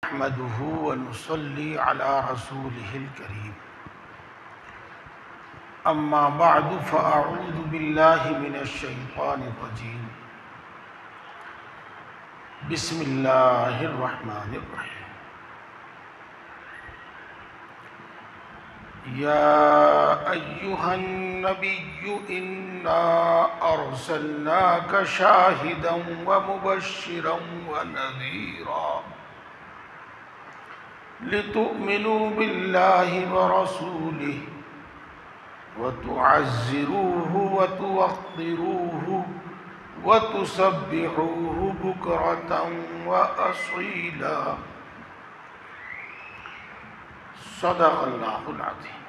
نحمده ونصلي على رسوله الكريم أما بعد فأعوذ بالله من الشيطان الرجيم بسم الله الرحمن الرحيم يا أيها النبي إنا أرسلناك شاهدا ومبشرا ونذيرا لتؤمنوا بالله ورسوله وتعزروه وتوقروه وتسبحوه بكرة وأصيلا صدق اللہ العظیم۔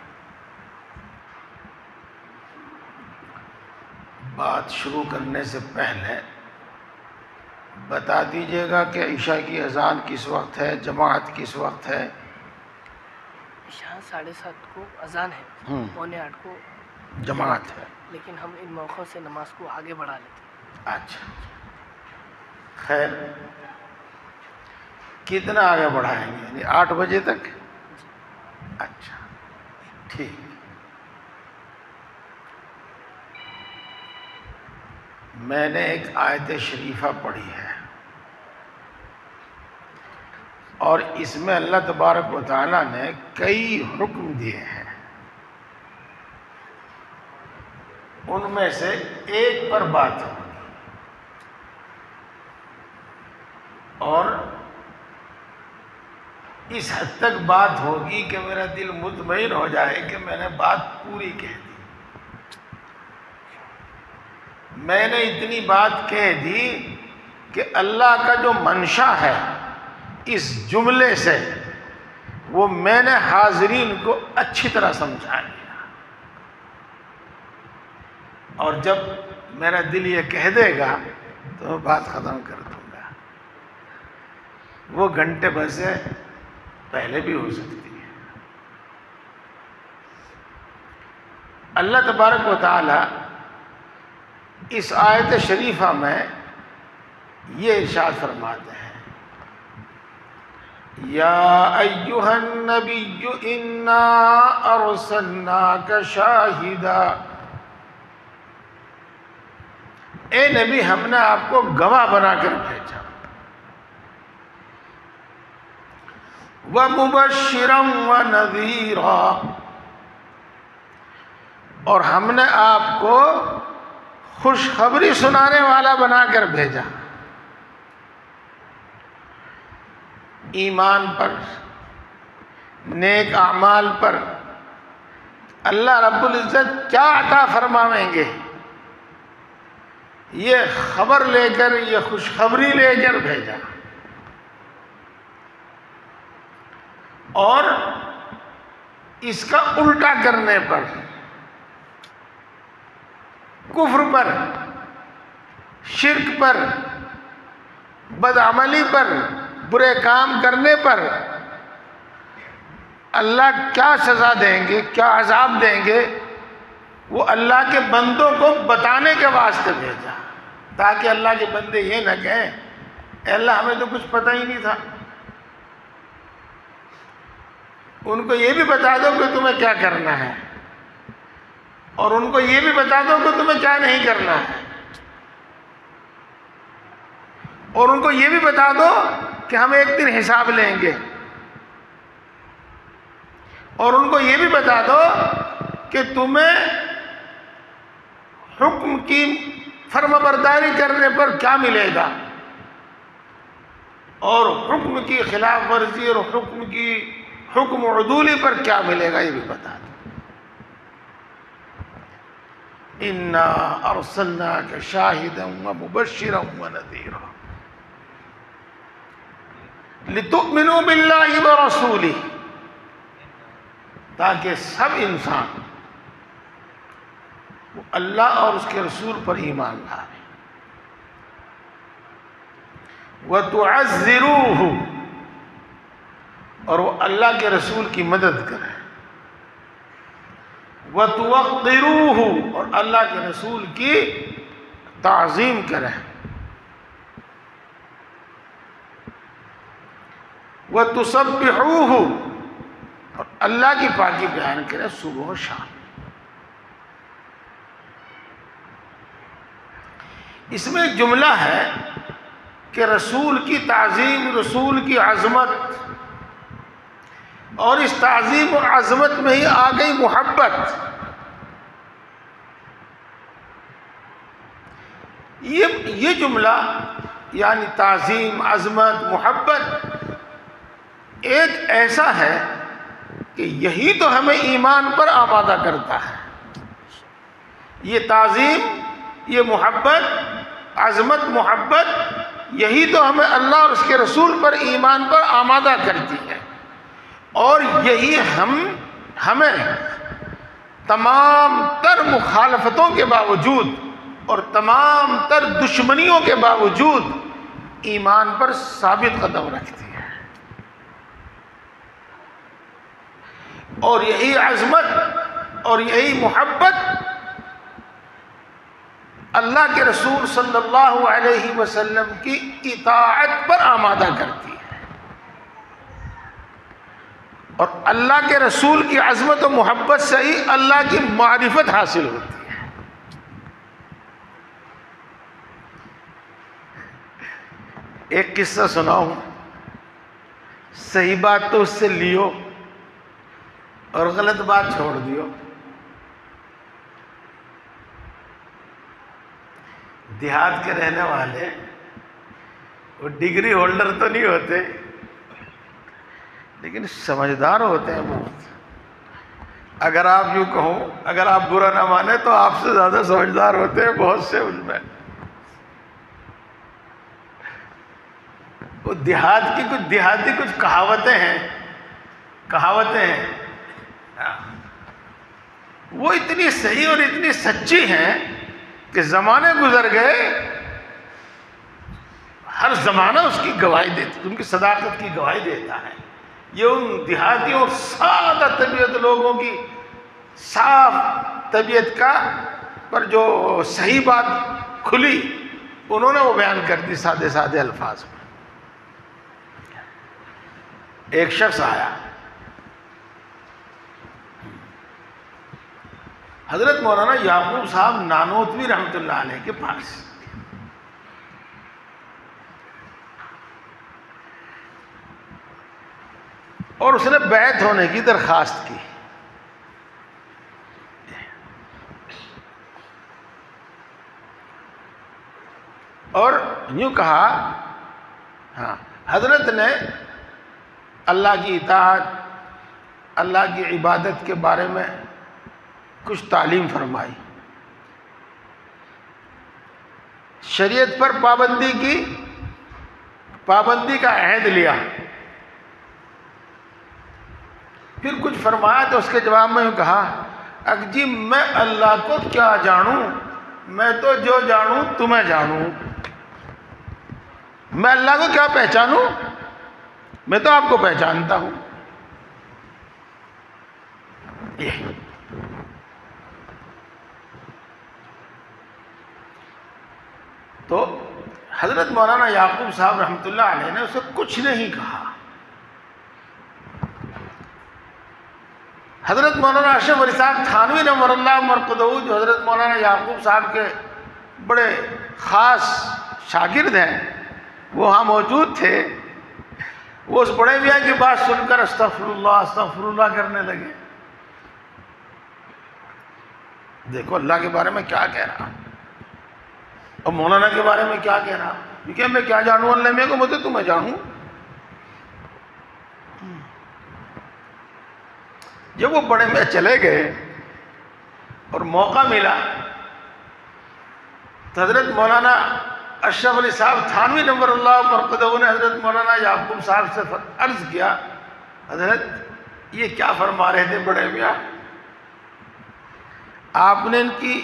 بات شروع کرنے سے پہلے بتا دیجیے گا کہ عشاء کی اذان کس وقت ہے، جماعت کس وقت ہے؟ عشاء 7:30 کو اذان ہے، 7:45 کو جماعت ہے۔ لیکن ہم ان موقعوں سے نماز کو آگے بڑھا لیتے ہیں۔ اچھا خیر، کتنا آگے بڑھائیں گے؟ یعنی 8 بجے تک؟ اچھا ٹھیک۔ میں نے ایک آیت شریفہ پڑھی ہے اور اس میں اللہ تبارک و تعالیٰ نے کئی حکم دیے ہیں، ان میں سے ایک پر بات ہوگی اور اس حد تک بات ہوگی کہ میرا دل مطمئن ہو جائے کہ میں نے بات پوری کہہ دی۔ میں نے اتنی بات کہہ دی کہ اللہ کا جو منشا ہے اس جملے سے وہ میں نے حاضرین کو اچھی طرح سمجھا دیا، اور جب میرا دل یہ کہہ دے گا تو میں بات ختم کر دوں گا۔ وہ گھنٹے بھر سے پہلے بھی ہو سکتی ہے۔ اللہ تبارک و تعالی اس آیت شریفہ میں یہ ارشاد فرماتے ہیں، یا ایھا النبی انا ارسلناک شاہدا، اے نبی ہم نے آپ کو گواہ بنا کر بھیجا، وَمُبَشِّرًا وَنَذِيرًا، اور ہم نے آپ کو خوشخبری سنانے والا بنا کر بھیجا، ایمان پر، نیک اعمال پر اللہ رب العزت کیا عطا فرمائیں گے یہ خبر لے کر، یہ خوشخبری لے کر بھیجا، اور اس کا الٹا کرنے پر، کفر پر، شرک پر، بدعملی پر، برے کام کرنے پر اللہ کیا سزا دیں گے، کیا عذاب دیں گے، وہ اللہ کے بندوں کو بتانے کے واسطے بھیجا، تاکہ اللہ کے بندے یہ نہ کہیں اے اللہ ہمیں تو کچھ پتہ ہی نہیں تھا۔ ان کو یہ بھی بتا دو کہ تمہیں کیا کرنا ہے، اور ان کو یہ بھی بتا دو کہ تمہیں کیا نہیں کرنا ہے، اور ان کو یہ بھی بتا دو کہ ہم ایک دن حساب لیں گے، اور ان کو یہ بھی بتا دو کہ تمہیں حکم کی فرمانبرداری کرنے پر کیا ملے گا، اور حکم کی خلاف ورزی اور حکم عدولی پر کیا ملے گا یہ بھی بتا دو۔ انا ارسلناک شاہدا ومبشرا ونذیرا لتؤمنوا باللہ ورسولہ، تاکہ سب انسان وہ اللہ اور اس کے رسول پر ایمان لائے، وَتُعَزِّرُوهُ، اور وہ اللہ کے رسول کی مدد کریں، وَتُوَقِّرُوهُ، اور اللہ کے رسول کی تعظیم کریں، وَتُسَبِّحُوهُ، اور اللہ کی پاکی بیان کرے صبح و شام۔ اس میں ایک جملہ ہے کہ رسول کی تعظیم، رسول کی عظمت، اور اس تعظیم اور عظمت میں ہی آ گئی محبت۔ یہ جملہ یعنی تعظیم، عظمت، محبت ایک ایسا ہے کہ یہی تو ہمیں ایمان پر آمادہ کرتا ہے۔ یہ تعظیم، یہ محبت، عظمت، محبت، یہی تو ہمیں اللہ اور اس کے رسول پر، ایمان پر آمادہ کرتی ہے، اور یہی ہمیں تمام تر مخالفتوں کے باوجود اور تمام تر دشمنیوں کے باوجود ایمان پر ثابت قدم رکھتی ہے۔ اور یہی عظمت اور یہی محبت اللہ کے رسول صلی اللہ علیہ وسلم کی اطاعت پر آمادہ کرتی ہے، اور اللہ کے رسول کی عظمت و محبت سے ہی اللہ کی معرفت حاصل ہوتی ہے۔ ایک قصہ سناؤں، صحیح بات تو اس سے لیو اور غلط بات چھوڑ دیو۔ دیہات کے رہنے والے وہ ڈگری ہولڈر تو نہیں ہوتے، لیکن سمجھدار ہوتے ہیں بہت۔ اگر آپ یوں کہوں، اگر آپ برا نہ مانیں تو آپ سے زیادہ سمجھدار ہوتے ہیں بہت سے ان میں۔ وہ دیہات کی کچھ دیہاتی کچھ کہاوتیں ہیں، وہ اتنی صحیح اور اتنی سچی ہیں کہ زمانے گزر گئے، ہر زمانہ اس کی گواہی دیتا، ان کی صداقت کی گواہی دیتا ہے۔ یہ ان دیہاتیوں اور سادہ طبیعت لوگوں کی صاف طبیعت کا پر جو صحیح بات کھلی، انہوں نے وہ بیان کر دی سادے سادے الفاظ میں۔ ایک شخص آیا حضرت مولانا یعقوب صاحب نانوتوی رحمۃ اللہ علیہ کے پاس، اور اس نے بیعت ہونے کی درخواست کی۔ اور یوں کہا، ہاں حضرت نے اللہ کی اطاعت، اللہ کی عبادت کے بارے میں کچھ تعلیم فرمائی، شریعت پر پابندی کا عہد لیا، پھر کچھ فرمایا تو اس کے جواب میں کہا، جی میں اللہ کو کیا جانوں، میں تو جو جانوں تمہیں جانوں، میں اللہ کو کیا پہچانوں، میں تو آپ کو پہچانتا ہوں۔ تو حضرت مولانا یعقوب صاحب رحمۃ اللہ علیہ نے اسے کچھ نہیں کہا۔ حضرت مولانا اشرف علی صاحب تھانوی نور اللہ مرقدہ، جو حضرت مولانا یعقوب صاحب کے بڑے خاص شاگرد ہیں، وہ وہاں موجود تھے۔ وہ اس بڑے میاں کی بات سن کر استغفر اللہ کرنے لگے۔ دیکھو اللہ کے بارے میں کیا کہہ رہا، اور مولانا کے بارے میں کیا کہہ رہا، کہ میں کیا جانوں اللہ میں کو، مجھے تمہیں جانوں۔ جب وہ بڑے میں چلے گئے اور موقع ملا تو حضرت مولانا اشرف علی صاحب تھانوی نور اللہ مرقدہ نے حضرت مولانا یعقوب صاحب سے عرض کیا، حضرت یہ کیا فرما رہے تھے بڑے میاں، آپ نے ان کی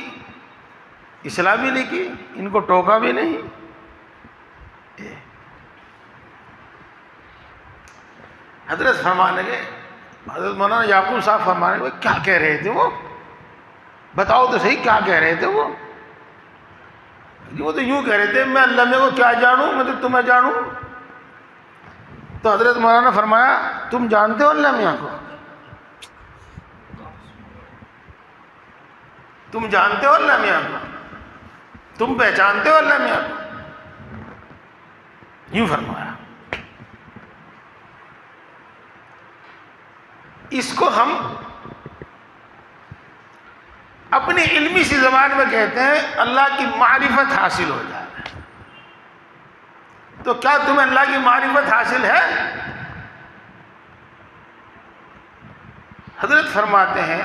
اصلاح بھی نہیں کی، ان کو ٹوکا بھی نہیں۔ حضرت فرمانے لگے، حضرت مولانا یعقوب صاحب فرمانے لگے، کیا کہہ رہے تھے وہ، بتاؤ تو صحیح کیا کہہ رہے تھے وہ تو یوں کہہ رہے تھے، میں اللہ میں کو کیا جانوں، میں تو تمہیں جانوں۔ تو حضرت مولانا فرمایا تم جانتے ہو اللہ میاں کو؟ تم جانتے ہو اللہ میاں کو؟ تم پہچانتے ہو اللہ میاں کو؟ یوں فرمایا. اس کو ہم اپنی علمی سی زبان میں کہتے ہیں اللہ کی معرفت حاصل ہو جائے. تو کیا تمہیں اللہ کی معرفت حاصل ہے؟ حضرت فرماتے ہیں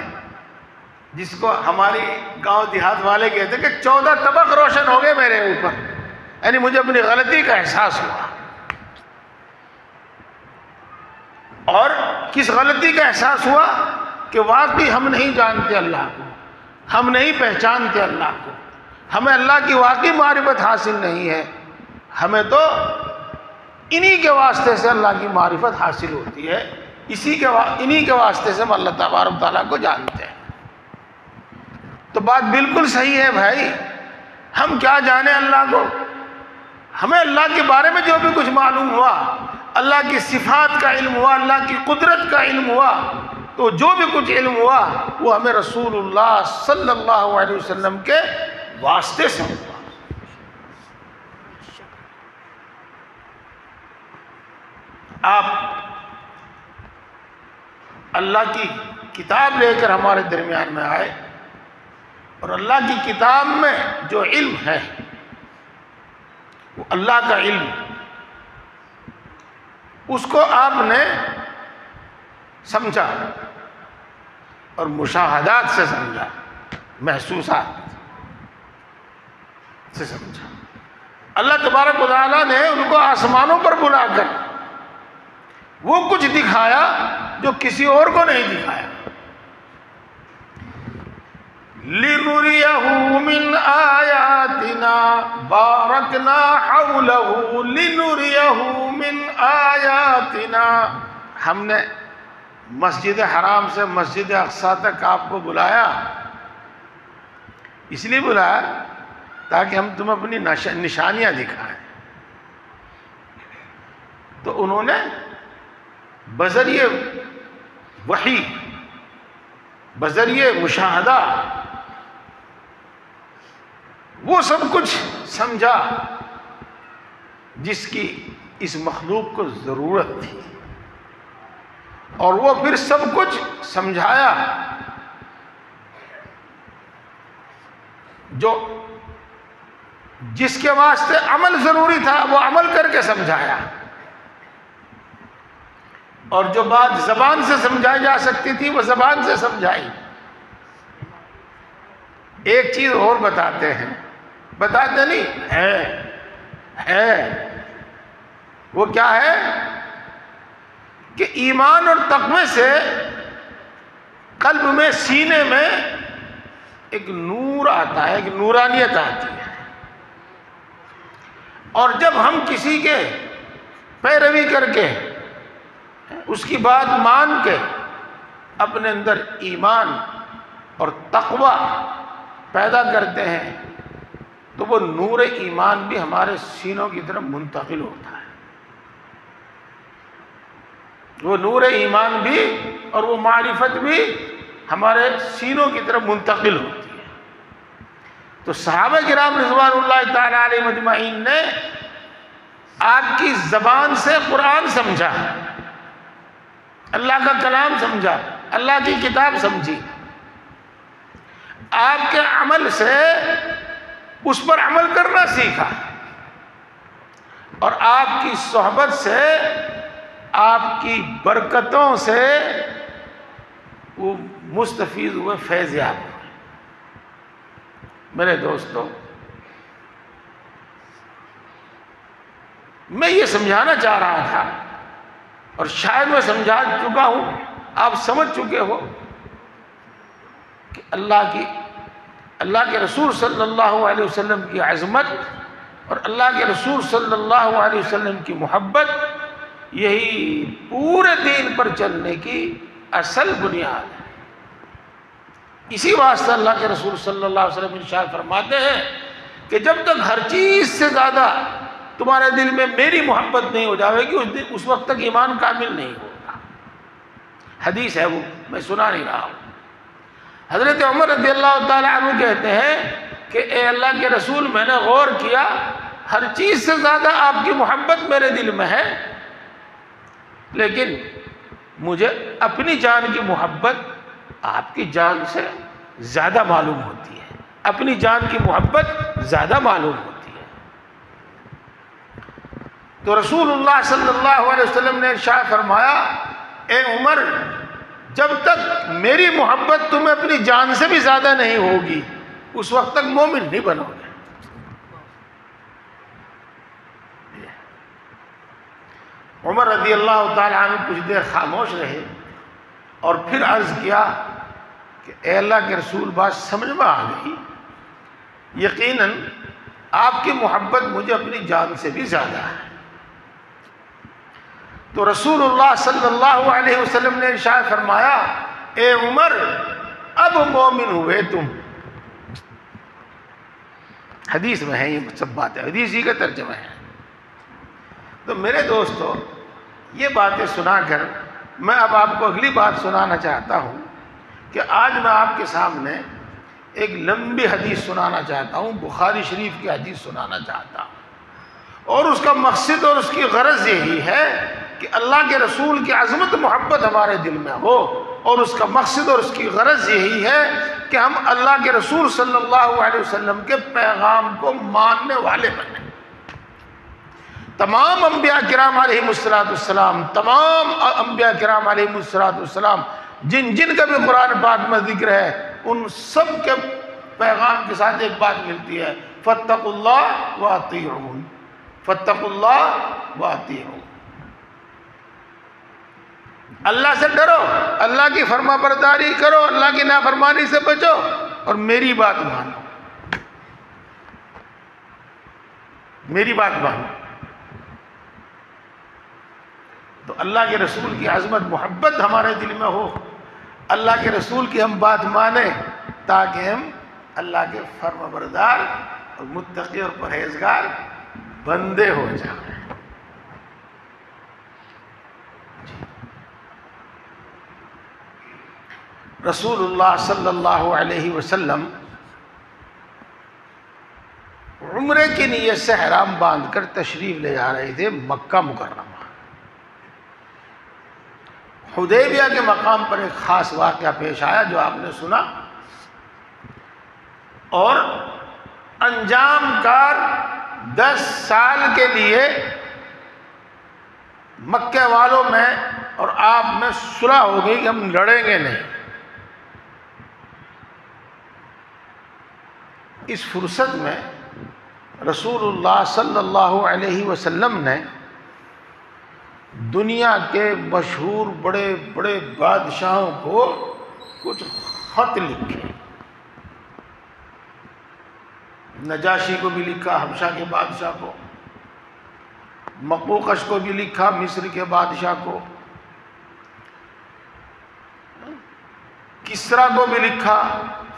جس کو ہماری گاؤں دیہات والے کہتے ہیں کہ 14 طبق روشن ہو گئے میرے اوپر، یعنی مجھے اپنی غلطی کا احساس ہوا. اور کس غلطی کا احساس ہوا؟ کہ واقعی ہم نہیں جانتے اللہ کو، ہم نہیں پہچانتے اللہ کو، ہمیں اللہ کی واقعی معرفت حاصل نہیں ہے. ہمیں تو انہی کے واسطے سے اللہ کی معرفت حاصل ہوتی ہے، انہی کے واسطے سے ہم اللہ تبارک و تعالیٰ کو جانتے ہیں. تو بات بالکل صحیح ہے بھائی. ہم کیا جانے اللہ کو؟ ہمیں اللہ کے بارے میں جو بھی کچھ معلوم ہوا، اللہ کی صفات کا علم ہوا، اللہ کی قدرت کا علم ہوا، تو جو بھی کچھ علم ہوا وہ ہمیں رسول اللہ صلی اللہ علیہ وسلم کے واسطے سے ہوا. آپ اللہ کی کتاب لے کر ہمارے درمیان میں آئے، اور اللہ کی کتاب میں جو علم ہے وہ اللہ کا علم، اس کو آپ نے سمجھا اور مشاہدات سے سمجھا، محسوسات سے سمجھا. اللہ تبارک و تعالیٰ نے ان کو آسمانوں پر بلا کر وہ کچھ دکھایا جو کسی اور کو نہیں دکھایا. لِنُرِيَهُ مِنْ آيَاتِنَا بَارَكْنَا حَوْلَهُ لِنُرِيَهُ مِنْ آيَاتِنَا. ہم نے مسجد حرام سے مسجد اقصیٰ تک آپ کو بلایا، اس لیے بلایا تاکہ ہم تمہیں اپنی نشانیاں دکھائیں. تو انہوں نے بذریعہ وحی، بذریعہ مشاہدہ وہ سب کچھ سمجھا جس کی اس مخلوق کو ضرورت تھی، اور وہ پھر سب کچھ سمجھایا جو جس کے واسطے عمل ضروری تھا وہ عمل کر کے سمجھایا، اور جو بات زبان سے سمجھائی جا سکتی تھی وہ زبان سے سمجھائی. ایک چیز اور بتاتے ہیں، بتاتے نہیں ہے، وہ کیا ہے کہ ایمان اور تقوی سے قلب میں، سینے میں ایک نور آتا ہے، ایک نورانیت آتی ہے. اور جب ہم کسی کے پیروی کر کے اس کی بات مان کے اپنے اندر ایمان اور تقوی پیدا کرتے ہیں تو وہ نور ایمان بھی ہمارے سینوں کی طرف منتقل ہوتا ہے. وہ نور ایمان بھی اور وہ معرفت بھی ہمارے سینوں کی طرف منتقل ہوتی ہے. تو صحابہ کرام رضوان اللہ تعالی علیہ مجمعین نے آپ کی زبان سے قرآن سمجھا، اللہ کا کلام سمجھا، اللہ کی کتاب سمجھی. آپ کے عمل سے اس پر عمل کرنا سیکھا، اور آپ کی صحبت سے، آپ کی برکتوں سے وہ مستفید ہوئے، فیض یاب ہوئے. میرے دوستو، میں یہ سمجھانا چاہ رہا تھا، اور شاید میں سمجھا چکا ہوں، آپ سمجھ چکے ہو کہ اللہ کے رسول صلی اللہ علیہ وسلم کی عظمت اور اللہ کے رسول صلی اللہ علیہ وسلم کی محبت یہی پورے دین پر چلنے کی اصل بنیاد ہے. اسی واسطے اللہ کے رسول صلی اللہ علیہ وسلم ارشاد فرماتے ہیں کہ جب تک ہر چیز سے زیادہ تمہارے دل میں میری محبت نہیں ہو جائے گی اس وقت تک ایمان کامل نہیں ہوگا. حدیث ہے وہ، میں سنا نہیں رہا ہوں. حضرت عمر رضی اللہ تعالیٰ عنہ کہتے ہیں کہ اے اللہ کے رسول، میں نے غور کیا، ہر چیز سے زیادہ آپ کی محبت میرے دل میں ہے، لیکن مجھے اپنی جان کی محبت آپ کی جان سے زیادہ معلوم ہوتی ہے. اپنی جان کی محبت زیادہ معلوم ہوتی ہے. تو رسول اللہ صلی اللہ علیہ وسلم نے ارشاد فرمایا، اے عمر، جب تک میری محبت تمہیں اپنی جان سے بھی زیادہ نہیں ہوگی اس وقت تک مومن نہیں بنو گے. عمر رضی اللہ تعالیٰ عنہ کچھ دیر خاموش رہے اور پھر عرض کیا کہ اے اللہ کے رسول، بات سمجھ میں آ گئی، یقیناً آپ کی محبت مجھے اپنی جان سے بھی زیادہ ہے. تو رسول اللہ صلی اللہ علیہ وسلم نے ارشاد فرمایا، اے عمر، اب مومن ہوئے تم. حدیث میں ہے یہ سب باتیں، حدیث ہی کا ترجمہ ہے. تو میرے دوستو، یہ باتیں سنا کر میں اب آپ کو اگلی بات سنانا چاہتا ہوں کہ آج میں آپ کے سامنے ایک لمبی حدیث سنانا چاہتا ہوں، بخاری شریف کی حدیث سنانا چاہتا ہوں، اور اس کا مقصد اور اس کی غرض یہی ہے کہ اللہ کے رسول کی عظمت محبت ہمارے دل میں ہو، اور اس کا مقصد اور اس کی غرض یہی ہے کہ ہم اللہ کے رسول صلی اللہ علیہ وسلم کے پیغام کو ماننے والے بنیں. تمام انبیاء کرام علیہ السلام، تمام انبیاء کرام علیہ السلام جن جن کا بھی قرآن پاک میں ذکر ہے، ان سب کے پیغام کے ساتھ ایک بات ملتی ہے، فاتقوا اللہ واطیعون، فاتقوا اللہ واطیعون. اللہ سے ڈرو، اللہ کی فرما برداری کرو، اللہ کی نافرمانی سے بچو، اور میری بات مانو، میری بات مانو. تو اللہ کے رسول کی عظمت محبت ہمارے دل میں ہو، اللہ کے رسول کی ہم بات مانیں تاکہ ہم اللہ کے فرما بردار اور متقی اور پرہیزگار بندے ہو جائیں. رسول اللہ صلی اللہ علیہ وسلم عمرے کی نیت سے احرام باندھ کر تشریف لے جا رہے تھے مکہ مکرمہ. حدیبیہ کے مقام پر ایک خاص واقعہ پیش آیا جو آپ نے سنا، اور انجام کار 10 سال کے لیے مکہ والوں میں اور آپ میں صلح ہو گئی کہ ہم لڑیں گے نہیں. اس فرصت میں رسول اللہ صلی اللہ علیہ وسلم نے دنیا کے مشہور بڑے بڑے بادشاہوں کو کچھ خط لکھے. نجاشی کو بھی لکھا، حبشہ کے بادشاہ کو، مقوقش کو بھی لکھا، مصر کے بادشاہ کو، کسرا کو بھی لکھا،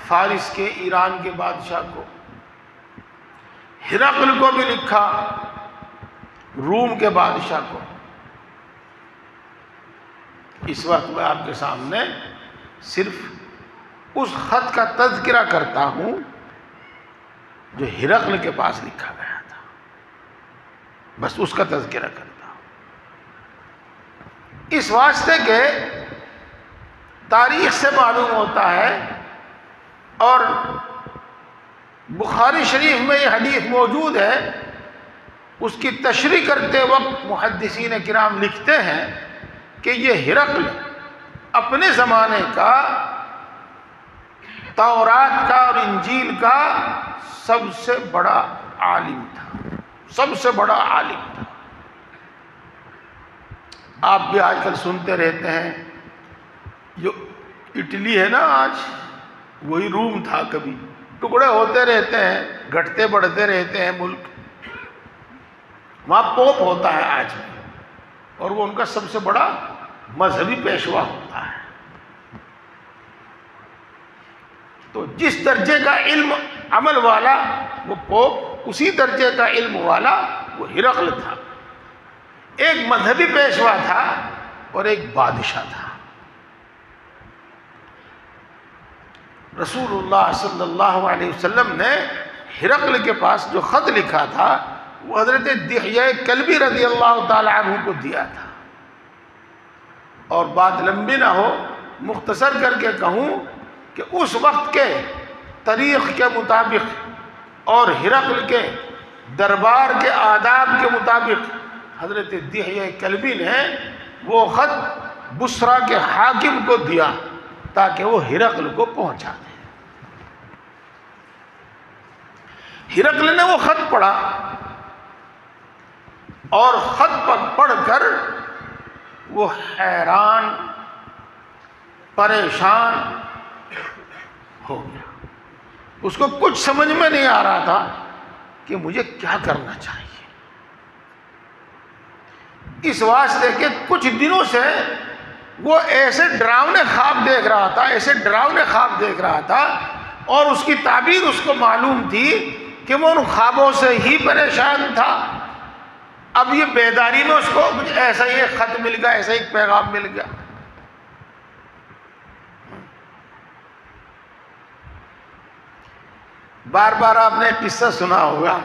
فارس کے ایران کے بادشاہ کو، ہرقل کو بھی لکھا، روم کے بادشاہ کو. اس وقت میں آپ کے سامنے صرف اس خط کا تذکرہ کرتا ہوں جو ہرقل کے پاس لکھا گیا تھا، بس اس کا تذکرہ کرتا ہوں، اس واسطے کہ تاریخ سے معلوم ہوتا ہے، اور بخاری شریف میں یہ حدیث موجود ہے. اس کی تشریح کرتے وقت محدثین کرام لکھتے ہیں کہ یہ ہرقل اپنے زمانے کا تورات کا اور انجیل کا سب سے بڑا عالم تھا، سب سے بڑا عالم تھا. آپ بھی آج کل سنتے رہتے ہیں جو اٹلی ہے نا آج، وہی روم تھا. کبھی ٹکڑے ہوتے رہتے ہیں، گھٹتے بڑھتے رہتے ہیں ملک. وہاں پوپ ہوتا ہے آج بھی، اور وہ ان کا سب سے بڑا مذہبی پیشوا ہوتا ہے. تو جس درجے کا علم عمل والا وہ پوپ، اسی درجے کا علم والا وہ ہرقل تھا. ایک مذہبی پیشوا تھا اور ایک بادشاہ تھا. رسول اللہ صلی اللہ علیہ وسلم نے ہرقل کے پاس جو خط لکھا تھا وہ حضرت دحیہ کلبی رضی اللہ تعالی عنہ کو دیا تھا. اور بات لمبی نہ ہو، مختصر کر کے کہوں کہ اس وقت کے تاریخ کے مطابق اور ہرقل کے دربار کے آداب کے مطابق حضرت دحیہ کلبی نے وہ خط بصرہ کے حاکم کو دیا تاکہ وہ ہرقل کو پہنچا دے. ہرقل نے وہ خط پڑھا اور خط پڑھ کر وہ حیران پریشان ہو گیا. اس کو کچھ سمجھ میں نہیں آ رہا تھا کہ مجھے کیا کرنا چاہیے. اس واسطے کہ کچھ دنوں سے وہ ایسے ڈراؤنے خواب دیکھ رہا تھا اور اس کی تعبیر اس کو معلوم تھی کہ وہ ان خوابوں سے ہی پریشان تھا. اب یہ بیداری میں اس کو کچھ ایسا ہی ایک خط مل گیا، ایسا ہی ایک پیغام مل گیا. بار بار آپ نے قصہ سنا ہوگا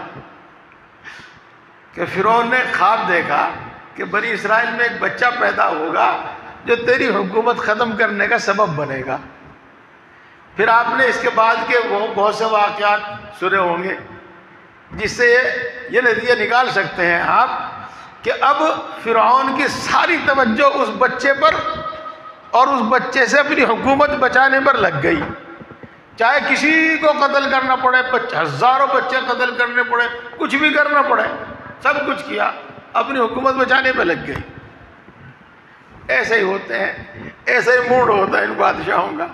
کہ فرعون نے خواب دیکھا کہ بنی اسرائیل میں ایک بچہ پیدا ہوگا جو تیری حکومت ختم کرنے کا سبب بنے گا. پھر آپ نے اس کے بعد کے بہت سے واقعات سنے ہوں گے جس سے یہ نتیجہ نکال سکتے ہیں آپ کہ اب فرعون کی ساری توجہ اس بچے پر اور اس بچے سے اپنی حکومت بچانے پر لگ گئی. چاہے کسی کو قتل کرنا پڑے، ہزاروں بچے قتل کرنے پڑے، کچھ بھی کرنا پڑے، سب کچھ کیا، اپنی حکومت بچانے پہ لگ گئی. ایسے ہی ہوتے ہیں، ایسے ہی موڈ ہوتا ہے ان بادشاہوں کا.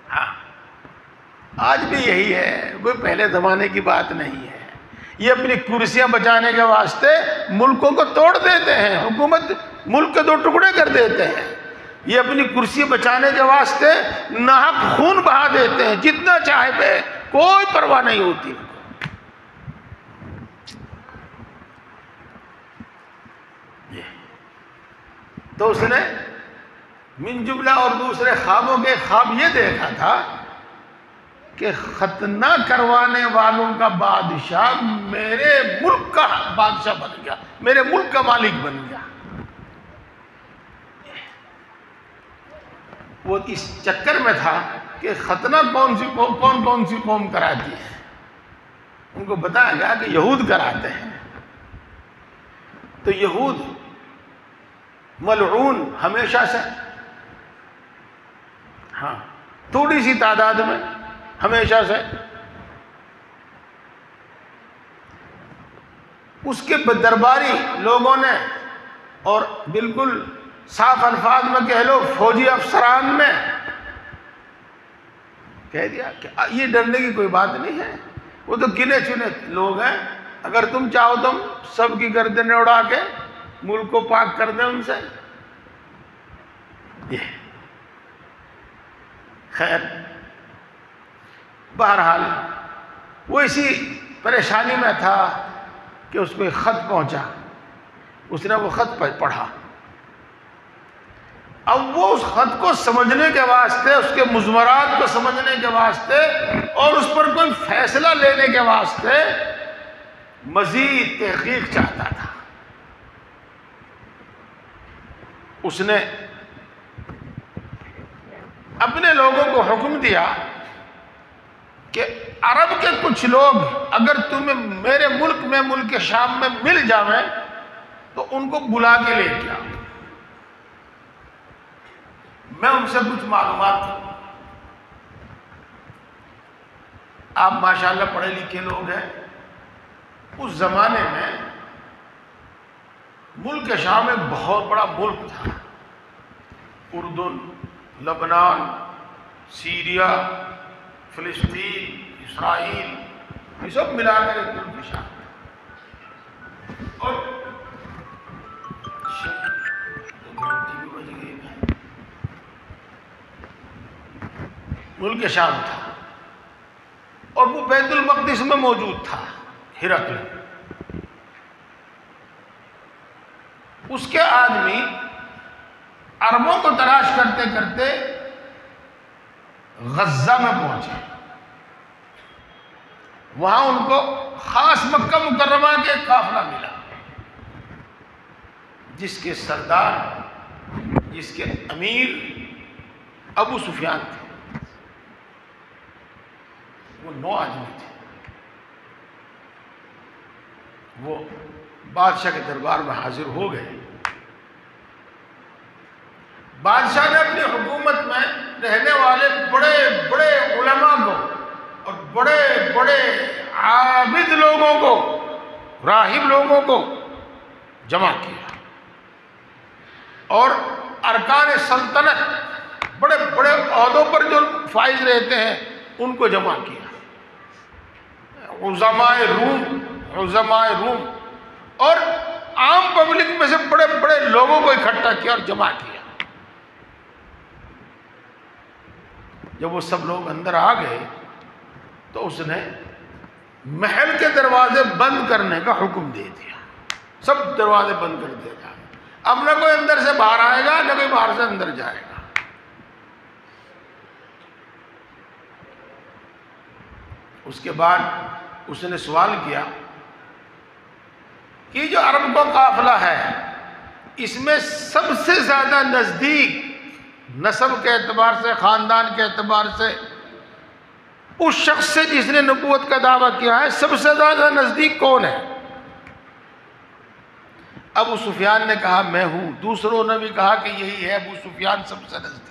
ہاں آج بھی یہی ہے، کوئی پہلے زمانے کی بات نہیں ہے. یہ اپنی کرسیاں بچانے کے واسطے ملکوں کو توڑ دیتے ہیں، حکومت ملک کے 2 ٹکڑے کر دیتے ہیں. یہ اپنی کرسی بچانے کے واسطے ناحق خون بہا دیتے ہیں، جتنا چاہے پہ کوئی پرواہ نہیں ہوتی. تو اس نے من جملہ اور دوسرے خوابوں کے خواب یہ دیکھا تھا کہ ختنہ کروانے والوں کا بادشاہ میرے ملک کا بادشاہ بن گیا، میرے ملک کا مالک بن گیا. وہ اس چکر میں تھا کہ ختنہ کون سی قوم کراتی ہے. ان کو بتایا گیا کہ یہود کراتے ہیں. تو یہود ملعون ہمیشہ سے، ہاں تھوڑی سی تعداد میں ہمیشہ سے اس کے درباری لوگوں نے اور بالکل صاف الفاظ میں کہہ لو فوجی افسران میں کہہ دیا کہ یہ ڈرنے کی کوئی بات نہیں ہے، وہ تو گنے چنے لوگ ہیں، اگر تم چاہو تم سب کی گردنیں اڑا کے ملک کو پاک کر دیں ان سے. یہ خیر بہرحال وہ اسی پریشانی میں تھا کہ اس کو ایک خط پہنچا. اس نے وہ خط پڑھا. اب وہ اس خط کو سمجھنے کے واسطے، اس کے مضمرات کو سمجھنے کے واسطے اور اس پر کوئی فیصلہ لینے کے واسطے مزید تحقیق چاہتا تھا. اس نے اپنے لوگوں کو حکم دیا کہ عرب کے کچھ لوگ اگر تمہیں میرے ملک میں، ملک شام میں مل جاویں تو ان کو بلا کے لے کے آؤ، میں ان سے کچھ معلومات کروں. آپ ماشاءاللہ پڑھے لکھے لوگ ہیں. اس زمانے میں ملک شام ایک بہت بڑا ملک تھا. اردن، لبنان، سیریا، فلسطین، اسرائیل، یہ سب ملا کر ایک ملک شام. اور ملک شام تھا اور وہ بیت المقدس میں موجود تھا. ہرقل اس کے آدمی عربوں کو تلاش کرتے کرتے غزہ میں پہنچے. وہاں ان کو خاص مکہ مکرمہ کے ایک قافلہ ملا جس کے سردار، جس کے امیر ابو سفیان تھے. وہ 9 آدمی تھے. وہ بادشاہ کے دربار میں حاضر ہو گئے. بادشاہ نے اپنی حکومت میں رہنے والے بڑے بڑے علماء کو اور بڑے بڑے عابد لوگوں کو، راہب لوگوں کو جمع کیا، اور ارکان سلطنت، بڑے بڑے عہدوں پر جو فائز رہتے ہیں، ان کو جمع کیا. عظماء روم اور عام پبلک میں سے بڑے بڑے لوگوں کو اکٹھا کیا اور جمع کیا. جب وہ سب لوگ اندر آ گئے تو اس نے محل کے دروازے بند کرنے کا حکم دے دیا. سب دروازے بند کر دیا جائے. اب نہ کوئی اندر سے باہر آئے گا، نہ کوئی باہر سے اندر جائے گا. اس کے بعد اس نے سوال کیا کہ جو عرب کا قافلہ ہے، اس میں سب سے زیادہ نزدیک نسب کے اعتبار سے، خاندان کے اعتبار سے، اس شخص سے جس نے نبوت کا دعویٰ کیا ہے، سب سے زیادہ نزدیک کون ہے؟ ابو سفیان نے کہا میں ہوں. دوسروں نے بھی کہا کہ یہی ہے، ابو سفیان سب سے نزدیک.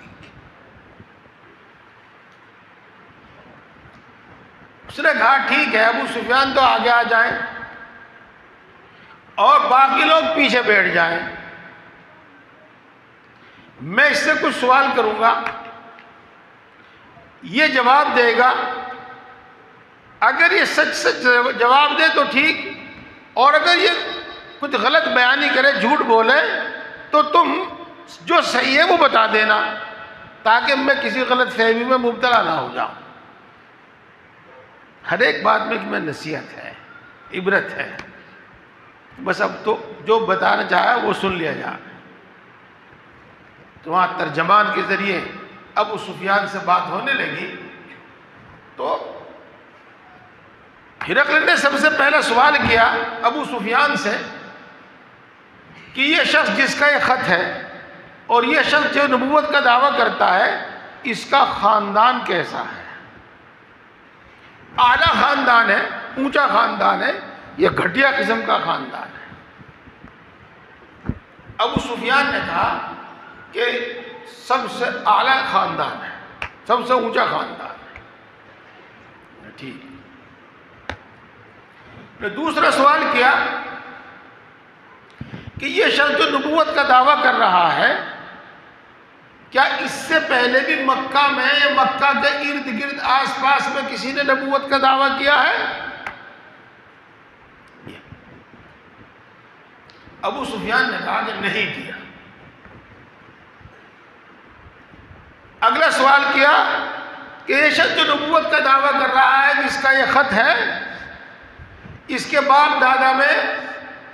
اس نے کہا ٹھیک ہے، ابو سفیان تو آگے آ جائیں اور باقی لوگ پیچھے بیٹھ جائیں. میں اس سے کچھ سوال کروں گا، یہ جواب دے گا. اگر یہ سچ سچ جواب دے تو ٹھیک، اور اگر یہ کچھ غلط بیانی کرے، جھوٹ بولے، تو تم جو صحیح ہے وہ بتا دینا تاکہ میں کسی غلط فہمی میں مبتلا نہ ہو جاؤں. ہر ایک بات میں نصیحت ہے، عبرت ہے. بس اب تو جو بتانا چاہا وہ سن لیا جائے. تو وہاں ترجمان کے ذریعے ابو سفیان سے بات ہونے لگی. تو ہرقل نے سب سے پہلا سوال کیا ابو سفیان سے کہ یہ شخص جس کا یہ خط ہے اور یہ شخص جو نبوت کا دعویٰ کرتا ہے، اس کا خاندان کیسا ہے؟ اعلیٰ خاندان ہے، اونچا خاندان ہے، یا گھٹیا قسم کا خاندان ہے؟ ابو سفیان نے کہا کہ سب سے اعلیٰ خاندان ہے، سب سے اونچا خاندان ہے. ٹھیک. نے دوسرا سوال کیا کہ یہ شخص جو نبوت کا دعویٰ کر رہا ہے، کیا اس سے پہلے بھی مکہ میں یا مکہ کے ارد گرد آس پاس میں کسی نے نبوت کا دعویٰ کیا ہے؟ ابو سفیان نے کہا کہ نہیں کیا. اگلا سوال کیا کہ یہ شخص جو نبوت کا دعویٰ کر رہا ہے، جس کا یہ خط ہے، اس کے باپ دادا میں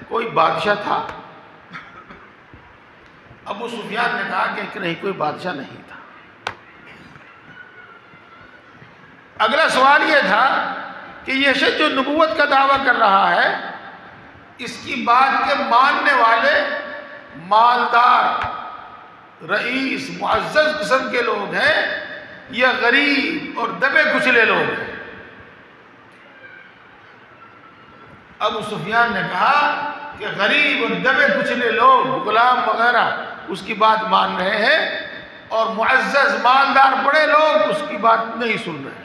کوئی بادشاہ تھا؟ ابو سفیان نے کہا کہ نہیں، کوئی بادشاہ نہیں تھا. اگلا سوال یہ تھا کہ یہ شخص جو نبوت کا دعویٰ کر رہا ہے، اس کی بات کے ماننے والے مالدار، رئیس، معزز قسم کے لوگ ہیں یا غریب اور دبے کچلے لوگ ہیں؟ ابو سفیان نے کہا کہ غریب اور دبے کچلے لوگ، غلام وغیرہ، اس کی بات مان رہے ہیں، اور معزز مالدار بڑے لوگ اس کی بات نہیں سن رہے ہیں.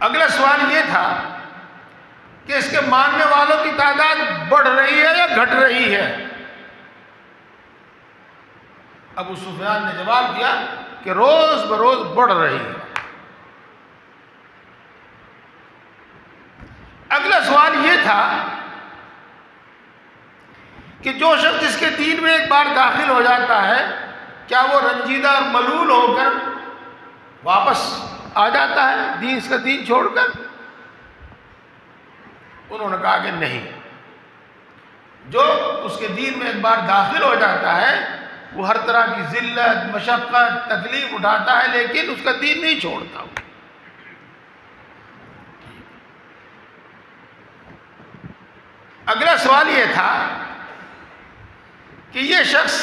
اگلا سوال یہ تھا کہ اس کے ماننے والوں کی تعداد بڑھ رہی ہے یا گھٹ رہی ہے؟ ابو سفیان نے جواب دیا کہ روز بروز بڑھ رہی ہے. اگلا سوال یہ تھا کہ جو شخص جس کے دین میں ایک بار داخل ہو جاتا ہے، کیا وہ رنجیدہ اور ملول ہو کر واپس آ جاتا ہے اس کا دین چھوڑ کر؟ انہوں نے کہا کہ نہیں، جو اس کے دین میں ایک بار داخل ہو جاتا ہے وہ ہر طرح کی ذلت، مشقت، تکلیف اٹھاتا ہے، لیکن اس کا دین نہیں چھوڑتا۔ اگلا سوال یہ تھا کہ یہ شخص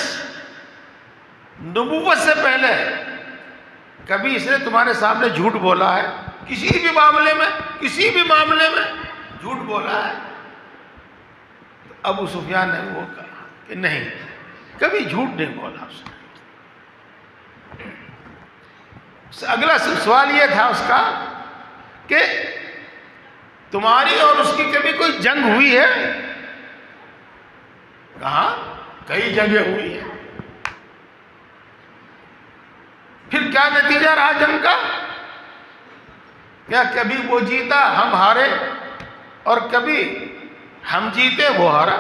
نبوت سے پہلے کبھی اس نے تمہارے سامنے جھوٹ بولا ہے؟ کسی بھی معاملے میں جھوٹ بولا ہے؟ تو ابو سفیان نے وہ کہا کہ نہیں، کبھی جھوٹ نہیں بولا اس نے۔ اگلا سوال یہ تھا اس کا کہ تمہاری اور اس کی کبھی کوئی جنگ ہوئی ہے؟ کہا کئی جنگیں ہوئی ہیں۔ پھر کیا نتیجہ رہا جنگ کا؟ کیا کبھی وہ جیتا ہم ہارے، اور کبھی ہم جیتے وہ ہارا؟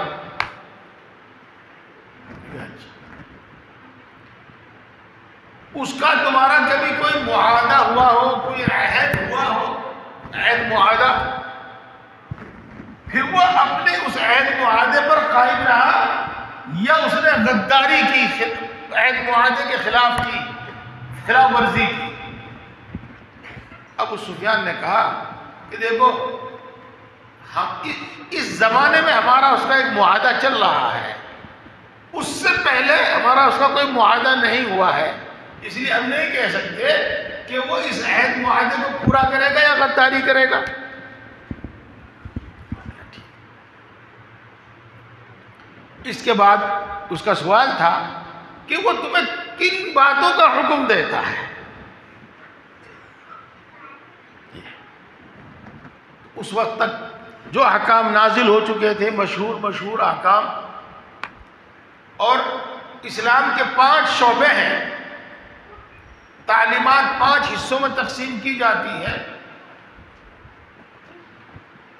اس کا تمہارا کبھی کوئی معاہدہ ہوا ہو، کوئی عہد ہوا ہو، عہد معاہدہ، پھر وہ اپنے اس عہد معاہدے پر قائم رہا، یا اس نے غداری کی، عہد معاہدے کے خلاف ورزی کی؟ ابو سفیان نے کہا کہ دیکھو، ہم اس زمانے میں ہمارا اس کا ایک معاہدہ چل رہا ہے، اس سے پہلے ہمارا اس کا کوئی معاہدہ نہیں ہوا ہے، اس لیے ہم نہیں کہہ سکتے کہ وہ اس عہد معاہدے کو پورا کرے گا یا غداری کرے گا۔ اس کے بعد اس کا سوال تھا کہ وہ تمہیں کن باتوں کا حکم دیتا ہے؟ اس وقت تک جو احکام نازل ہو چکے تھے، مشہور احکام، اور اسلام کے 5 شعبے ہیں، تعلیمات 5 حصوں میں تقسیم کی جاتی ہے،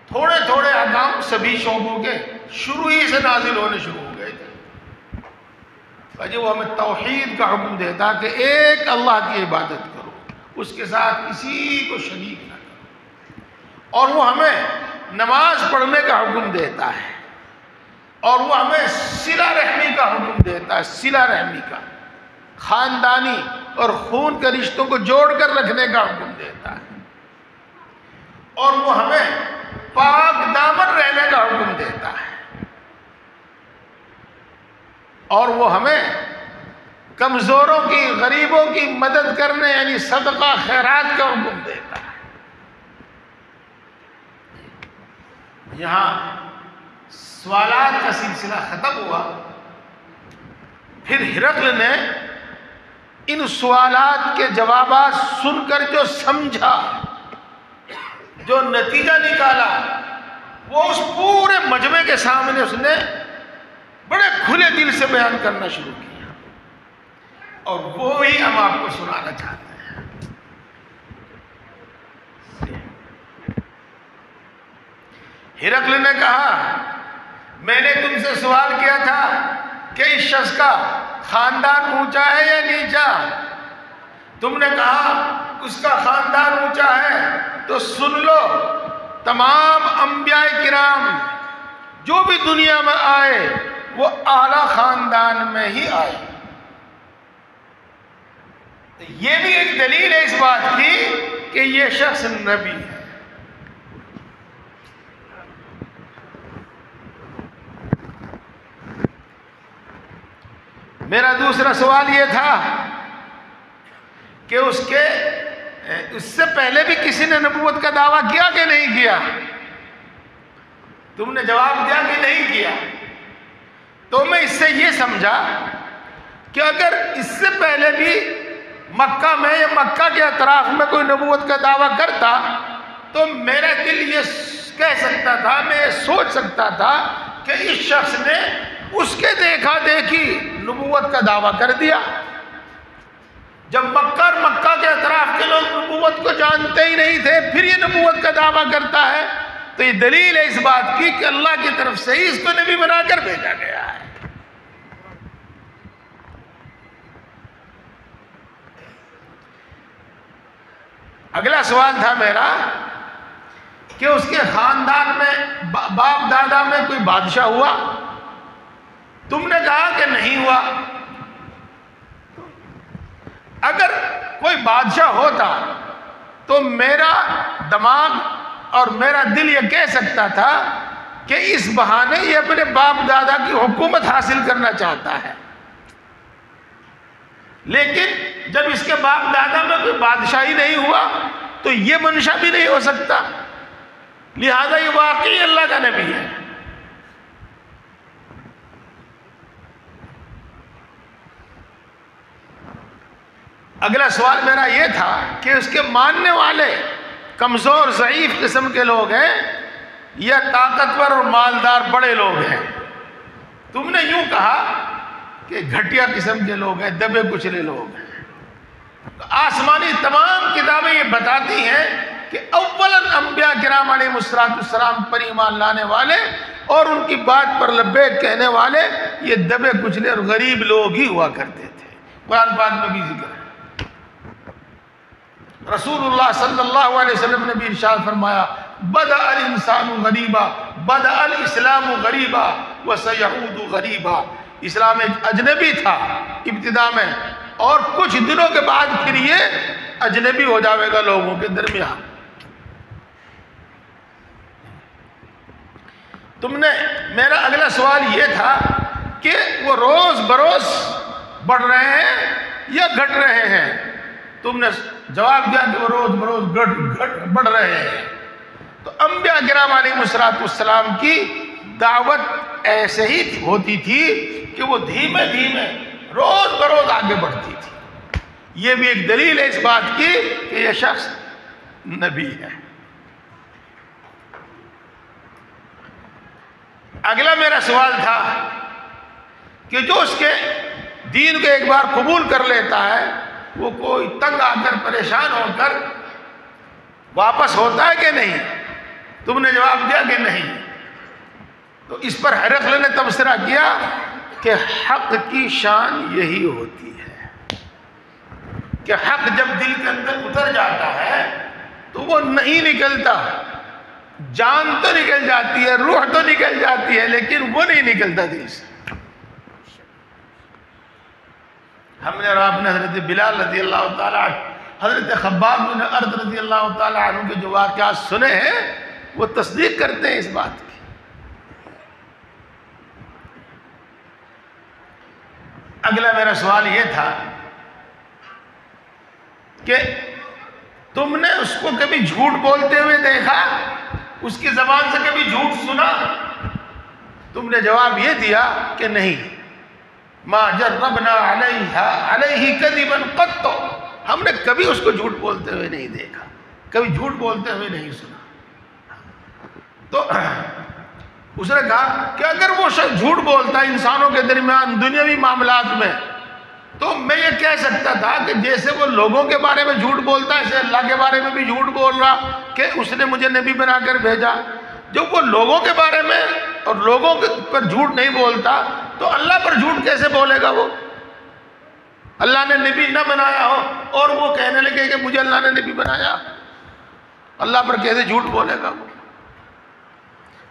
تھوڑے تھوڑے احکام سبھی شعبوں کے شروع ہی سے نازل ہونے شروع ہو گئے تھے۔ وہ ہمیں توحید کا حکم دیتا کہ ایک اللہ کی عبادت کرو، اس کے ساتھ کسی کو شریک نہ کرو، اور وہ ہمیں نماز پڑھنے کا حکم دیتا ہے، اور وہ ہمیں صلہ رحمی کا حکم دیتا ہے، صلہ رحمی کا، خاندانی اور خون کے رشتوں کو جوڑ کر رکھنے کا حکم دیتا ہے، اور وہ ہمیں پاک دامن رہنے کا حکم دیتا ہے، اور وہ ہمیں کمزوروں کی، غریبوں کی مدد کرنے یعنی صدقہ خیرات کا حکم دیتا ہے۔ یہاں سوالات کا سلسلہ ختم ہوا، پھر ہرقل نے ان سوالات کے جوابات سن کر جو سمجھا، جو نتیجہ نکالا، وہ اس پورے مجمع کے سامنے اس نے بڑے کھلے دل سے بیان کرنا شروع کیا، اور وہی ہم آپ کو سنانا چاہتے ہیں۔ ہرقل نے کہا، میں نے تم سے سوال کیا تھا کہ اس شخص کا خاندان اونچا ہے یا نیچا؟ تم نے کہا اس کا خاندان اونچا ہے، تو سن لو، تمام انبیاء کرام جو بھی دنیا میں آئے وہ اعلیٰ خاندان میں ہی آئے۔ یہ بھی ایک دلیل ہے اس بات کی کہ یہ شخص نبی ہے۔ میرا دوسرا سوال یہ تھا کہ اس سے پہلے بھی کسی نے نبوت کا دعویٰ کیا کہ نہیں کیا؟ تم نے جواب دیا کہ نہیں کیا۔ تو میں اس سے یہ سمجھا کہ اگر اس سے پہلے بھی مکہ میں یا مکہ کے اطراف میں کوئی نبوت کا دعویٰ کرتا تو میرا دل یہ کہہ سکتا تھا، میں یہ سوچ سکتا تھا کہ اس شخص نے اس کے دیکھا دیکھی نبوت کا دعویٰ کر دیا۔ جب مکہ اور مکہ کے اطراف کے لوگ نبوت کو جانتے ہی نہیں تھے، پھر یہ نبوت کا دعویٰ کرتا ہے، تو یہ دلیل ہے اس بات کی کہ اللہ کی طرف سے ہی اس کو نبی بنا کر بھیجا گیا ہے۔ اگلا سوال تھا میرا کہ اس کے خاندان میں باپ دادا میں کوئی بادشاہ ہوا؟ تم نے کہا کہ نہیں ہوا۔ اگر کوئی بادشاہ ہوتا تو میرا دماغ اور میرا دل یہ کہہ سکتا تھا کہ اس بہانے یہ اپنے باپ دادا کی حکومت حاصل کرنا چاہتا ہے، لیکن جب اس کے باپ دادا میں کوئی بادشاہی نہیں ہوا تو یہ منشا بھی نہیں ہو سکتا، لہذا یہ واقعی اللہ کا نبی ہے۔ اگلا سوال میرا یہ تھا کہ اس کے ماننے والے کمزور ضعیف قسم کے لوگ ہیں یا طاقتور اور مالدار بڑے لوگ ہیں؟ تم نے یوں کہا کہ گھٹیا قسم کے لوگ ہیں، دبے کچلے لوگ ہیں۔ آسمانی تمام کتابیں یہ بتاتی ہیں کہ اولاً انبیاء کرام علیہ السلام پر ایمان لانے والے اور ان کی بات پر لبیک کہنے والے یہ دبے کچلے اور غریب لوگ ہی ہوا کرتے تھے۔ قرآن پاک میں بھی ذکر ہے۔ رسول اللہ صلی اللہ علیہ وسلم نے بھی ارشاد فرمایا، بدأ الانسان غریبا بدأ الاسلام غریبا وسیعود غریبا۔ اسلام ایک اجنبی تھا ابتدا میں، اور کچھ دنوں کے بعد پھر یہ اجنبی ہو جاوے گا لوگوں کے درمیان۔ تم نے میرا اگلا سوال یہ تھا کہ وہ روز بروز بڑھ رہے ہیں یا گھٹ رہے ہیں؟ تم نے جواب دیا کہ وہ روز بروز بڑھ رہے ہیں۔ تو انبیاء کرام علیہ السلام کی دعوت ایسے ہی ہوتی تھی کہ وہ دھیمے دھیمے روز بروز آگے بڑھتی تھی۔ یہ بھی ایک دلیل ہے اس بات کی کہ یہ شخص نبی ہے۔ اگلا میرا سوال تھا کہ جو اس کے دین کو ایک بار قبول کر لیتا ہے وہ کوئی تنگ آ کر پریشان ہو کر واپس ہوتا ہے کہ نہیں؟ تم نے جواب دیا کہ نہیں۔ تو اس پر ہرقل نے تبصرہ کیا کہ حق کی شان یہی ہوتی ہے کہ حق جب دل کے اندر اتر جاتا ہے تو وہ نہیں نکلتا۔ جان تو نکل جاتی ہے، روح تو نکل جاتی ہے، لیکن وہ نہیں نکلتا دل سے۔ ہم نے اور آپ نے حضرت بلال رضی اللہ تعالیٰ عنہ، حضرت خباب بن ارد رضی اللہ تعالیٰ عنہ کے جو واقعات سنے ہیں وہ تصدیق کرتے ہیں اس بات کی۔ اگلا میرا سوال یہ تھا کہ تم نے اس کو کبھی جھوٹ بولتے ہوئے دیکھا؟ اس کی زبان سے کبھی جھوٹ سنا؟ تم نے جواب یہ دیا کہ نہیں۔ ما جربنا علیہ کذبا قط، ہم نے کبھی اس کو جھوٹ بولتے ہوئے نہیں دیکھا، کبھی جھوٹ بولتے ہوئے نہیں سنا۔ تو اس نے کہا کہ اگر وہ شخص جھوٹ بولتا ہے انسانوں کے درمیان دنیاوی معاملات میں تو میں یہ کہہ سکتا تھا کہ جیسے وہ لوگوں کے بارے میں جھوٹ بولتا ہے ایسے اللہ کے بارے میں بھی جھوٹ بول رہا کہ اس نے مجھے نبی بنا کر بھیجا۔ جب وہ لوگوں کے بارے میں اور لوگوں پر جھوٹ نہیں بولتا تو اللہ پر جھوٹ کیسے بولے گا؟ وہ اللہ نے نبی نہ بنایا ہو اور وہ کہنے لگے کہ مجھے اللہ نے نبی بنایا، اللہ پر کیسے جھوٹ بولے گا وہ؟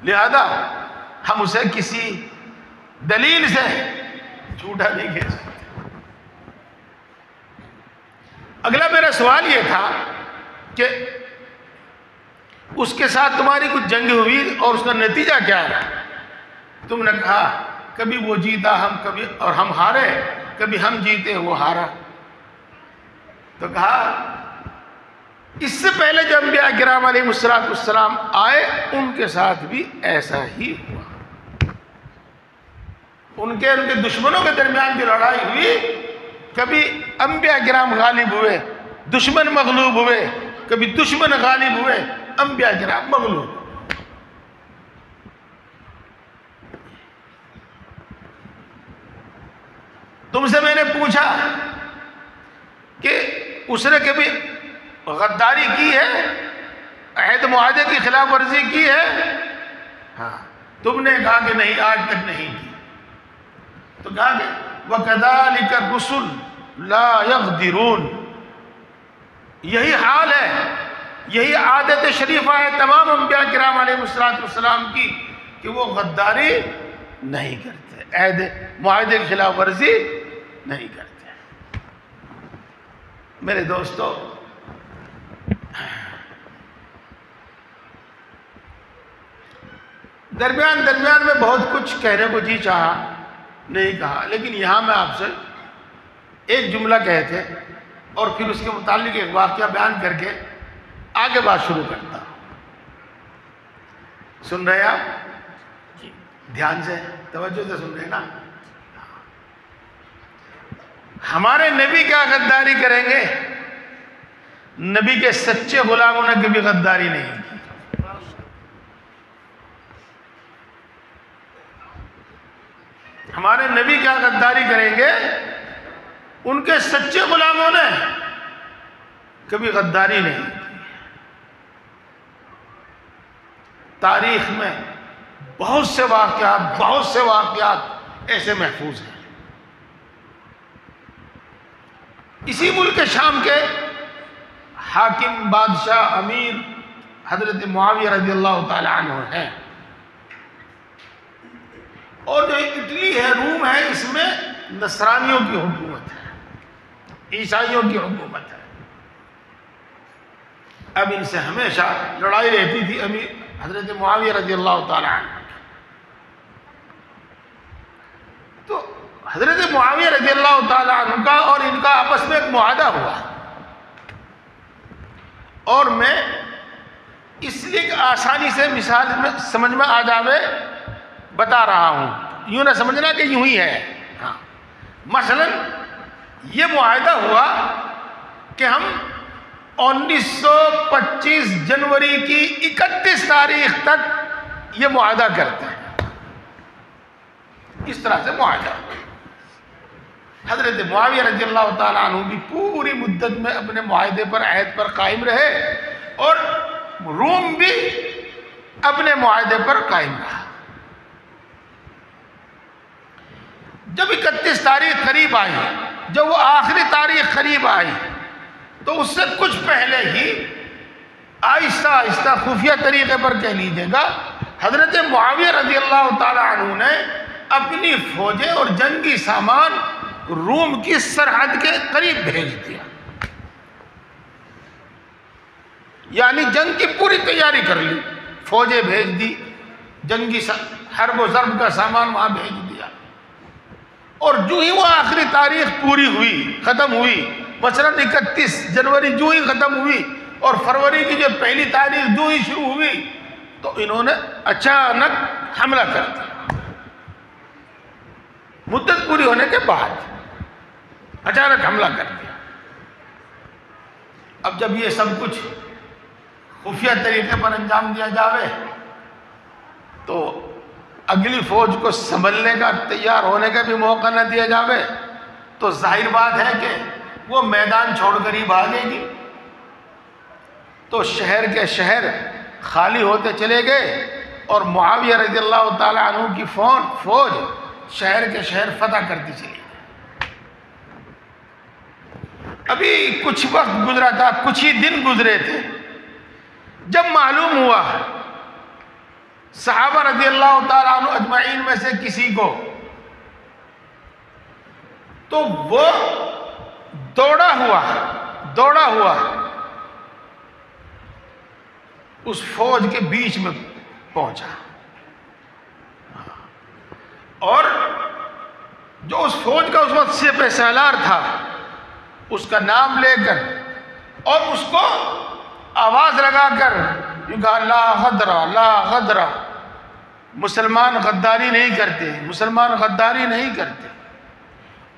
لہذا ہم اسے کسی دلیل سے جھوٹا نہیں کہہ سکتے۔ اگلا میرا سوال یہ تھا کہ اس کے ساتھ تمہاری کچھ جنگ ہوئی اور اس کا نتیجہ کیا رہا؟ تم نے کہا کبھی وہ جیتا ہم ہارے، کبھی ہم جیتے وہ ہارا۔ تو کہا اس سے پہلے جو انبیاء کرام علیہ السلام آئے ان کے ساتھ بھی ایسا ہی ہوا۔ ان کے دشمنوں کے درمیان جو لڑائی ہوئی، کبھی انبیاء کرام غالب ہوئے، دشمن مغلوب ہوئے، کبھی دشمن غالب ہوئے، انبیاء کرام مغلوب۔ تم سے میں نے پوچھا کہ اس نے کبھی غداری کی ہے، عہد معاہدے کی خلاف ورزی کی ہے؟ ہاں۔ تم نے کہا کہ نہیں، آج تک نہیں کی۔ تو کہا کہ وَكَذَلِكَ الرُّسُلُ لَا يَغْدِرُونَ، یہی حال ہے، یہی عادت شریفہ ہے تمام انبیاء کرام علیہ السلام کی کہ وہ غداری نہیں کرتے، عہد معاہدے کی خلاف ورزی نہیں کرتے۔ میرے دوستو، درمیان میں بہت کچھ کہنے کو جی چاہا، نہیں کہا، لیکن یہاں میں آپ سے ایک جملہ کہے تھے اور پھر اس کے متعلق ایک واقعہ بیان کر کے آگے بات شروع کرتا ہوں۔ سن رہے آپ؟ دھیان سے، توجہ سے سن رہے نا؟ ہمارے نبی کیا غداری کریں گے؟ نبی کے سچے غلاموں نے کبھی غداری نہیں کی۔ ہمارے نبی کیا غداری کریں گے؟ ان کے سچے غلاموں نے کبھی غداری نہیں کی۔ تاریخ میں بہت سے واقعات ایسے محفوظ ہیں۔ اسی ملک شام کے حاکم، بادشاہ، امیر حضرت معاویہ رضی اللہ تعالی عنہ ہیں، اور جو اٹلی ہے، روم ہے، اس میں نصرانیوں کی حکومت ہے، عیسائیوں کی حکومت ہے۔ اب ان سے ہمیشہ لڑائی رہتی تھی امیر حضرت معاویہ رضی اللہ تعالی عنہ۔ تو حضرت معاویہ رضی اللہ تعالی عنہ کا اور ان کا آپس میں ایک معاہدہ ہوا، اور میں اس لیے کہ آسانی سے مثال میں سمجھ میں آ جاوے بتا رہا ہوں، یوں نہ سمجھنا کہ یوں ہی ہے۔ ہاں، مثلا یہ معاہدہ ہوا کہ ہم 1925 جنوری کی 31 تاریخ تک یہ معاہدہ کرتے ہیں۔ اس طرح سے معاہدہ ہوا۔ حضرت معاویہ رضی اللہ تعالیٰ عنہ بھی پوری مدت میں اپنے معاہدے پر، عہد پر قائم رہے، اور روم بھی اپنے معاہدے پر قائم رہا۔ جب 31 تاریخ قریب آئی، جب وہ آخری تاریخ قریب آئی، تو اس سے کچھ پہلے ہی آہستہ آہستہ خفیہ طریقے پر کہہ لیجیے گا، حضرت معاویہ رضی اللہ تعالی عنہ نے اپنی فوجیں اور جنگی سامان روم کی سرحد کے قریب بھیج دیا، یعنی جنگ کی پوری تیاری کر لی، فوجیں بھیج دی، جنگی حرب و ضرب کا سامان وہاں بھیج دیا۔ اور جو ہی وہ آخری تاریخ پوری ہوئی، ختم ہوئی، مثلاً 31 جنوری جو ہی ختم ہوئی اور فروری کی جو پہلی تاریخ جو ہی شروع ہوئی، تو انہوں نے اچانک حملہ کر دیا۔ مدت پوری ہونے کے بعد اچانک حملہ کر دیا۔ اب جب یہ سب کچھ خفیہ طریقے پر انجام دیا جاوے تو اگلی فوج کو سنبھلنے کا، تیار ہونے کا بھی موقع نہ دیا جاوے، تو ظاہر بات ہے کہ وہ میدان چھوڑ کر ہی بھاگے گی۔ تو شہر کے شہر خالی ہوتے چلے گئے، اور معاویہ رضی اللہ تعالیٰ عنہ کی فوج شہر کے شہر فتح کرتی چلی گئی۔ ابھی کچھ وقت گزرا تھا، کچھ ہی دن گزرے تھے، جب معلوم ہوا صحابہ رضی اللہ تعالیٰ عنہ اجمعین میں سے کسی کو، تو وہ دوڑا ہوا اس فوج کے بیچ میں پہنچا، اور جو اس فوج کا اس وقت سپہ سالار تھا، اس کا نام لے کر اور اس کو آواز لگا کر کہا، لا غدرہ، لا غدرہ، مسلمان غداری نہیں کرتے، مسلمان غداری نہیں کرتے،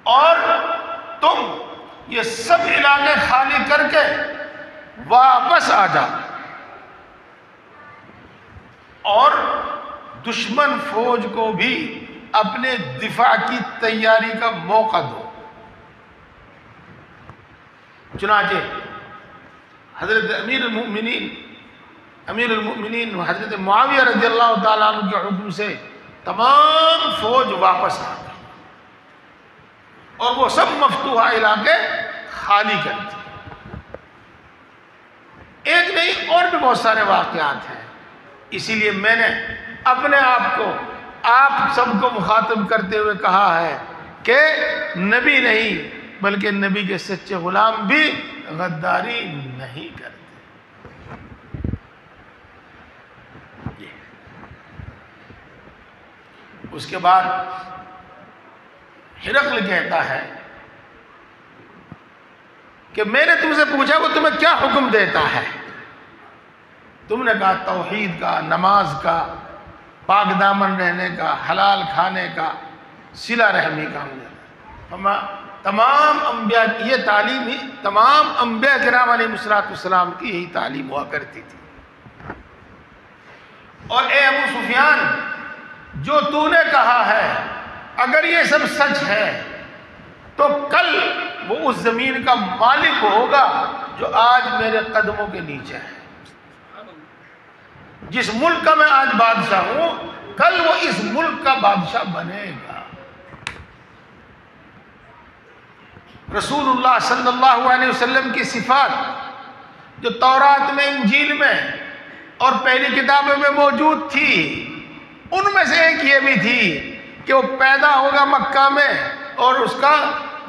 اور تم یہ سب علاقے خالی کر کے واپس آ جاؤ اور دشمن فوج کو بھی اپنے دفاع کی تیاری کا موقع دو۔ چنانچہ حضرت امیر المؤمنین حضرت معاویہ رضی اللہ تعالیٰ عنہ کے حکم سے تمام فوج واپس آ گئی، اور وہ سب مفتوحہ علاقے خالی کر دی۔ ایک نہیں اور بھی بہت سارے واقعات ہیں. اسی لیے میں نے اپنے آپ کو آپ سب کو مخاطب کرتے ہوئے کہا ہے کہ نبی نہیں بلکہ نبی کے سچے غلام بھی غداری نہیں کرتے. اس کے بعد ہرقل کہتا ہے کہ میں نے تم سے پوچھا وہ تمہیں کیا حکم دیتا ہے؟ تم نے کہا توحید کا، نماز کا، پاک دامن رہنے کا، حلال کھانے کا، صلہ رحمی کا. ہم نے تمام انبیاء کی یہ تعلیم ہی تمام انبیاء کرام علیہ السلام کی یہی تعلیم ہوا کرتی تھی. اور اے ابو سفیان، جو تو نے کہا ہے اگر یہ سب سچ ہے تو کل وہ اس زمین کا مالک ہوگا جو آج میرے قدموں کے نیچے ہے. جس ملک کا میں آج بادشاہ ہوں کل وہ اس ملک کا بادشاہ بنے گا. رسول اللہ صلی اللہ علیہ وسلم کی صفات جو تورات میں، انجیل میں اور پہلی کتابوں میں موجود تھی، ان میں سے ایک یہ بھی تھی کہ وہ پیدا ہوگا مکہ میں اور اس کا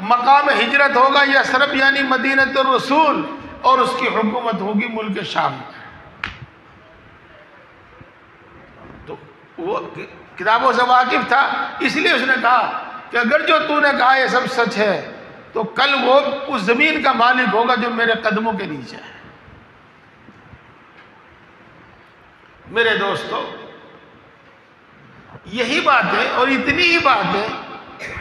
مقام ہجرت ہوگا یثرب یعنی مدینۃ الرسول، اور اس کی حکومت ہوگی ملک شام میں. تو وہ کتابوں سے واقف تھا، اس لیے اس نے کہا کہ اگر جو تو نے کہا یہ سب سچ ہے تو کل وہ اس زمین کا مالک ہوگا جو میرے قدموں کے نیچے ہے. میرے دوستو، یہی باتیں اور اتنی ہی باتیں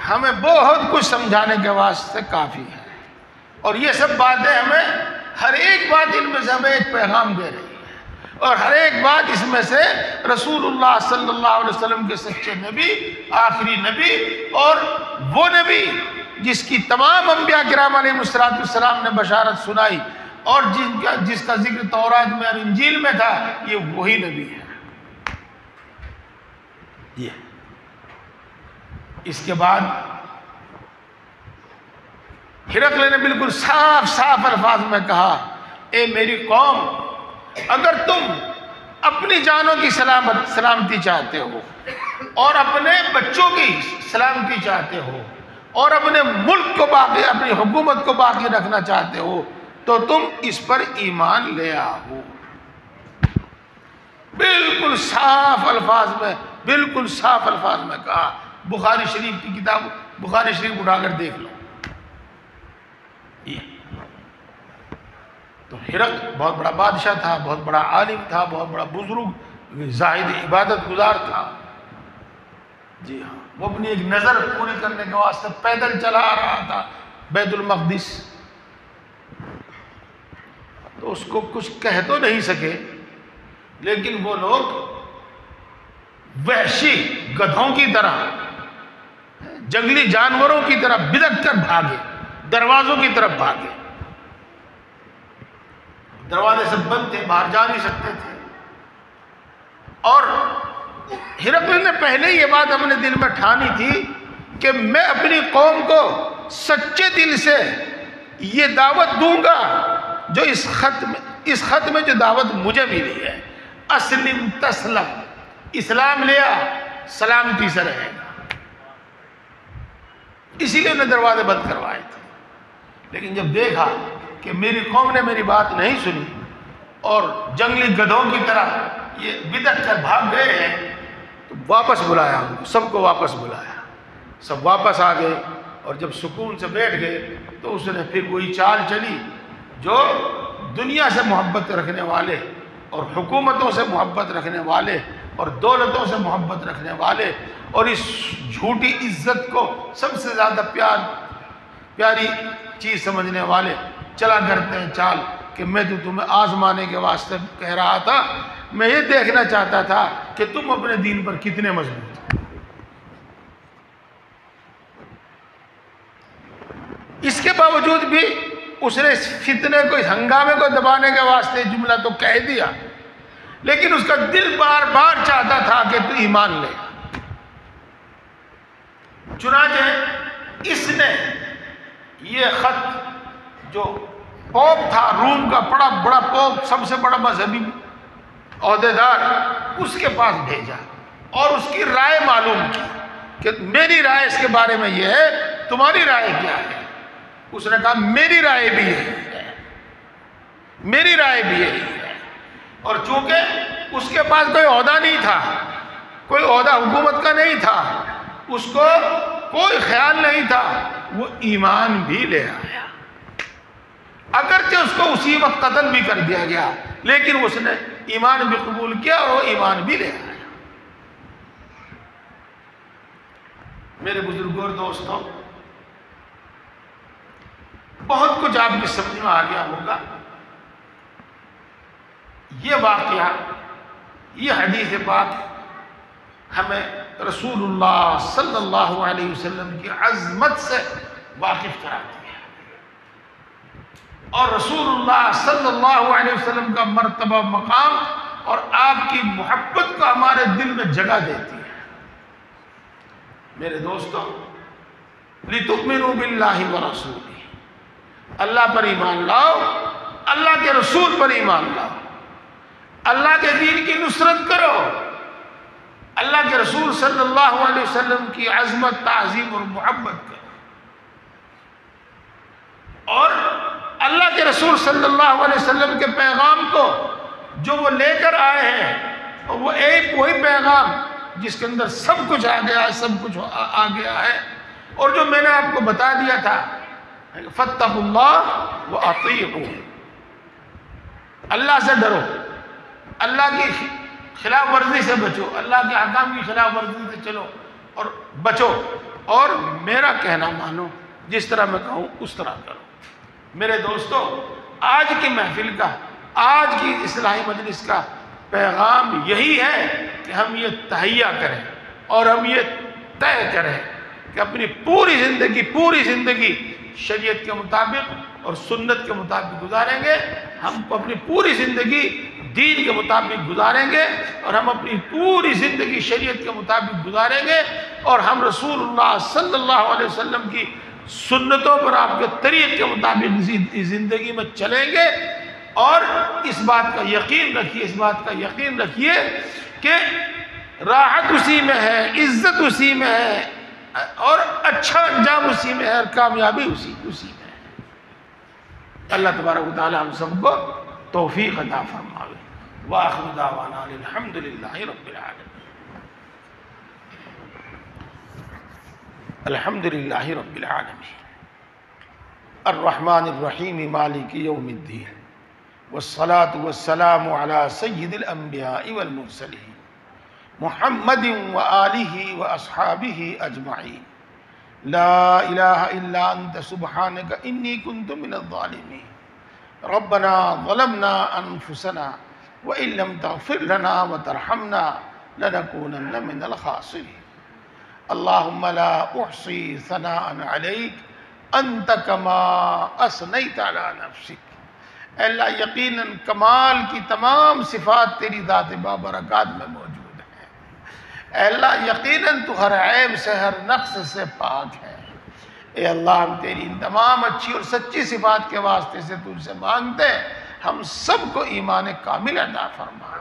ہمیں بہت کچھ سمجھانے کے واسطے کافی ہیں. اور یہ سب باتیں ہمیں ہر ایک بات ان میں سے ہمیں ایک پیغام دے رہی ہے، اور ہر ایک بات اس میں سے رسول اللہ صلی اللہ علیہ وسلم کے سچے نبی، آخری نبی، اور وہ نبی جس کی تمام انبیاء کرام علیہ السلام نے بشارت سنائی اور جس کا ذکر تورات میں اور انجیل میں تھا، یہ وہی نبی ہے. یہ اس کے بعد ہرقل نے بالکل صاف صاف الفاظ میں کہا، اے میری قوم، اگر تم اپنی جانوں کی سلامتی چاہتے ہو اور اپنے بچوں کی سلامتی چاہتے ہو اور اپنے ملک کو باقی، اپنی حکومت کو باقی رکھنا چاہتے ہو تو تم اس پر ایمان لے آؤ. بالکل صاف الفاظ میں کہا. بخاری شریف کی کتاب، بخاری شریف اٹھا کر دیکھ لو. تو ہرقل بہت بڑا بادشاہ تھا، بہت بڑا عالم تھا، بہت بڑا بزرگ، زاہد عبادت گزار تھا. جی ہاں، وہ اپنی ایک نظر پوری کرنے کے واسطے پیدل چلا آ رہا تھا بیت المقدس. تو اس کو کچھ کہہ تو نہیں سکے، لیکن وہ لوگ وحشی گدھوں کی طرح، جنگلی جانوروں کی طرح بلک کر بھاگے، دروازوں کی طرف بھاگے. دروازے سے بند تھے، باہر جا نہیں سکتے تھے. اور ہرقل نے پہلے یہ بات اپنے دل میں ٹھانی تھی کہ میں اپنی قوم کو سچے دل سے یہ دعوت دوں گا جو اس خط میں جو دعوت مجھے ملی ہے، اسلم تسلم، اسلام لیا سلامتی سے رہے گا. اسی لیے انہیں دروازے بند کروائے تھے. لیکن جب دیکھا کہ میری قوم نے میری بات نہیں سنی اور جنگلی گدھوں کی طرح یہ بدک کر بھاگ گئے ہیں، تو واپس بلایا ان کو، سب کو واپس بلایا. سب واپس آ گئے اور جب سکون سے بیٹھ گئے تو اس نے پھر وہی چال چلی جو دنیا سے محبت رکھنے والے اور حکومتوں سے محبت رکھنے والے اور دولتوں سے محبت رکھنے والے اور اس جھوٹی عزت کو سب سے زیادہ پیاری چیز سمجھنے والے چلا کرتے ہیں چال کہ میں تو تمہیں آزمانے کے واسطے کہہ رہا تھا، میں یہ دیکھنا چاہتا تھا کہ تم اپنے دین پر کتنے مضبوط ہو. اس کے باوجود بھی اس نے اس فتنے کو، اس ہنگامے کو دبانے کے واسطے جملہ تو کہہ دیا، لیکن اس کا دل بار بار چاہتا تھا کہ تو ایمان لے. چنانچہ اس نے یہ خط جو پوپ تھا روم کا، بڑا بڑا پوپ، سب سے بڑا مذہبی عہدیدار، اس کے پاس بھیجا اور اس کی رائے معلوم کی کہ میری رائے اس کے بارے میں یہ ہے، تمہاری رائے کیا ہے؟ اس نے کہا میری رائے بھی یہی ہے، میری رائے بھی یہی ہے۔ اور چونکہ اس کے پاس کوئی عہدہ نہیں تھا، کوئی عہدہ حکومت کا نہیں تھا، اس کو کوئی خیال نہیں تھا، وہ ایمان بھی لے آیا، اگرچہ اس کو اسی وقت قتل بھی کر دیا گیا، لیکن اس نے ایمان بھی قبول کیا اور وہ ایمان بھی لے آیا۔ میرے بزرگوں اور دوستوں، بہت کچھ آپ کی سمجھ میں آ گیا ہوگا۔ یہ واقعہ، یہ حدیث پاک ہمیں رسول اللہ صلی اللہ علیہ وسلم کی عظمت سے واقف کراتی ہے، اور رسول اللہ صلی اللہ علیہ وسلم کا مرتبہ، مقام اور آپ کی محبت کو ہمارے دل میں جگہ دیتی ہے۔ میرے دوستوں، لِتُؤْمِنُوا بِاللَّهِ وَرَسُولِهِ، اللہ پر ایمان لاؤ، اللہ کے رسول پر ایمان لاؤ، اللہ کے دین کی نصرت کرو، اللہ کے رسول صلی اللہ علیہ وسلم کی عظمت، تعظیم اور محبت کرو، اور اللہ کے رسول صلی اللہ علیہ وسلم کے پیغام کو جو وہ لے کر آئے ہیں، وہ ایک وہی پیغام جس کے اندر سب کچھ آ گیا ہے، سب کچھ آ گیا ہے، اور جو میں نے آپ کو بتا دیا تھا، فَاتَّقُوا اللَّهَ وَأَطِيعُوا، اللہ سے ڈرو، اللہ کی خلاف ورزی سے بچو، اللہ کے احکام کی خلاف ورزی سے چلو اور بچو، اور میرا کہنا مانو، جس طرح میں کہوں اس طرح کرو۔ میرے دوستو، آج کی محفل کا، آج کی اصلاحی مجلس کا پیغام یہی ہے کہ ہم یہ تہیہ کریں اور ہم یہ طے کریں کہ اپنی پوری زندگی شریعت کے مطابق اور سنت کے مطابق گزاریں گے، ہم اپنی پوری زندگی دین کے مطابق گزاریں گے، اور ہم اپنی پوری زندگی شریعت کے مطابق گزاریں گے، اور ہم رسول اللہ صلی اللہ علیہ وسلم کی سنتوں پر، آپ کے طریق کے مطابق زندگی میں چلیں گے۔ اور اس بات کا یقین رکھیے کہ راحت اسی میں ہے، عزت اسی میں ہے، اور اچھا انجام اسی میں ہے، اور کامیابی اسی میں ہے۔ اللہ تبارک و تعالی ہم سب کو توفیق عطا فرمائے۔ وآخر دعوانا الحمدللہ رب العالمین۔ الحمدللہ رب العالمین، الرحمن الرحیم، مالک یوم الدین، والصلاة والسلام على سید الانبیاء والمرسلین، محمد وآلہ واصحابہ اجمعین۔ لا الہ الا انت سبحانک انی کنت من الظالمین۔ ربنا ظلمنا انفسنا وإن لم تغفر لنا وترحمنا لنكونن من الخاسرين۔ اللهم لا أحصي ثناء عليك أنت كما أثنيت على نفسك۔ اے اللہ، یقیناً کمال کی تمام صفات تیری ذات بابرکات میں موجود ہیں۔ اے اللہ، یقیناً تو ہر عیب سے، ہر نقص سے پاک ہے۔ اے اللہ، ہم تیری ان تمام اچھی اور سچی صفات کے واسطے سے تجھ سے مانگتے ہیں، ہم سب کو ایمان کامل عطا فرما۔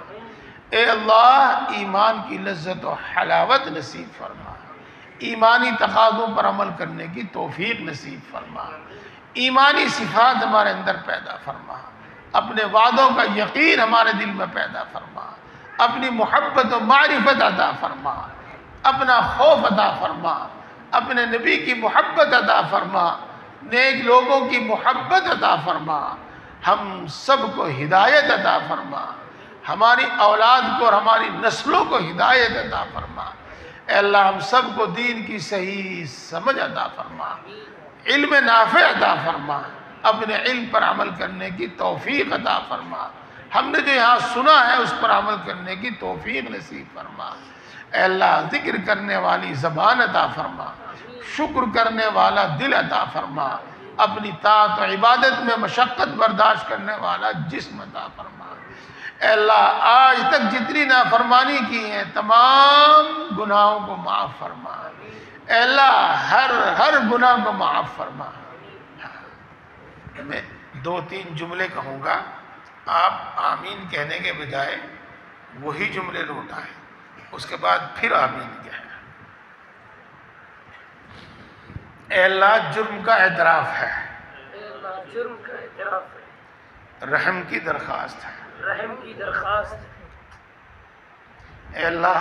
اے اللہ، ایمان کی لذت و حلاوت نصیب فرما، ایمانی تقاضوں پر عمل کرنے کی توفیق نصیب فرما، ایمانی صفات ہمارے اندر پیدا فرما، اپنے وعدوں کا یقین ہمارے دل میں پیدا فرما، اپنی محبت و معرفت عطا فرما، اپنا خوف عطا فرما، اپنے نبی کی محبت عطا فرما، نیک لوگوں کی محبت عطا فرما، ہم سب کو ہدایت عطا فرما، ہماری اولاد کو اور ہماری نسلوں کو ہدایت عطا فرما۔ اے اللہ، ہم سب کو دین کی صحیح سمجھ عطا فرما، علم نافع عطا فرما، اپنے علم پر عمل کرنے کی توفیق عطا فرما، ہم نے جو یہاں سنا ہے اس پر عمل کرنے کی توفیق نصیب فرما۔ اے اللہ، ذکر کرنے والی زبان عطا فرما، شکر کرنے والا دل عطا فرما، اپنی طاعت و عبادت میں مشقت برداشت کرنے والا جسم عطا فرما۔ اے اللہ، آج تک جتنی نافرمانی کی ہیں تمام گناہوں کو معاف فرما۔ اے اللہ، ہر گناہ کو معاف فرما۔ ہمیں دو تین جملے کہوں گا، آپ آمین کہنے کے بجائے وہی جملے لوٹائیں، اس کے بعد پھر آمین کہیں۔ اے اللہ جرم کا اعتراف ہے، اے اللہ جرم کا اعتراف ہے، رحم کی درخواست ہے۔ رحم کی درخواست ہے۔ اے اللہ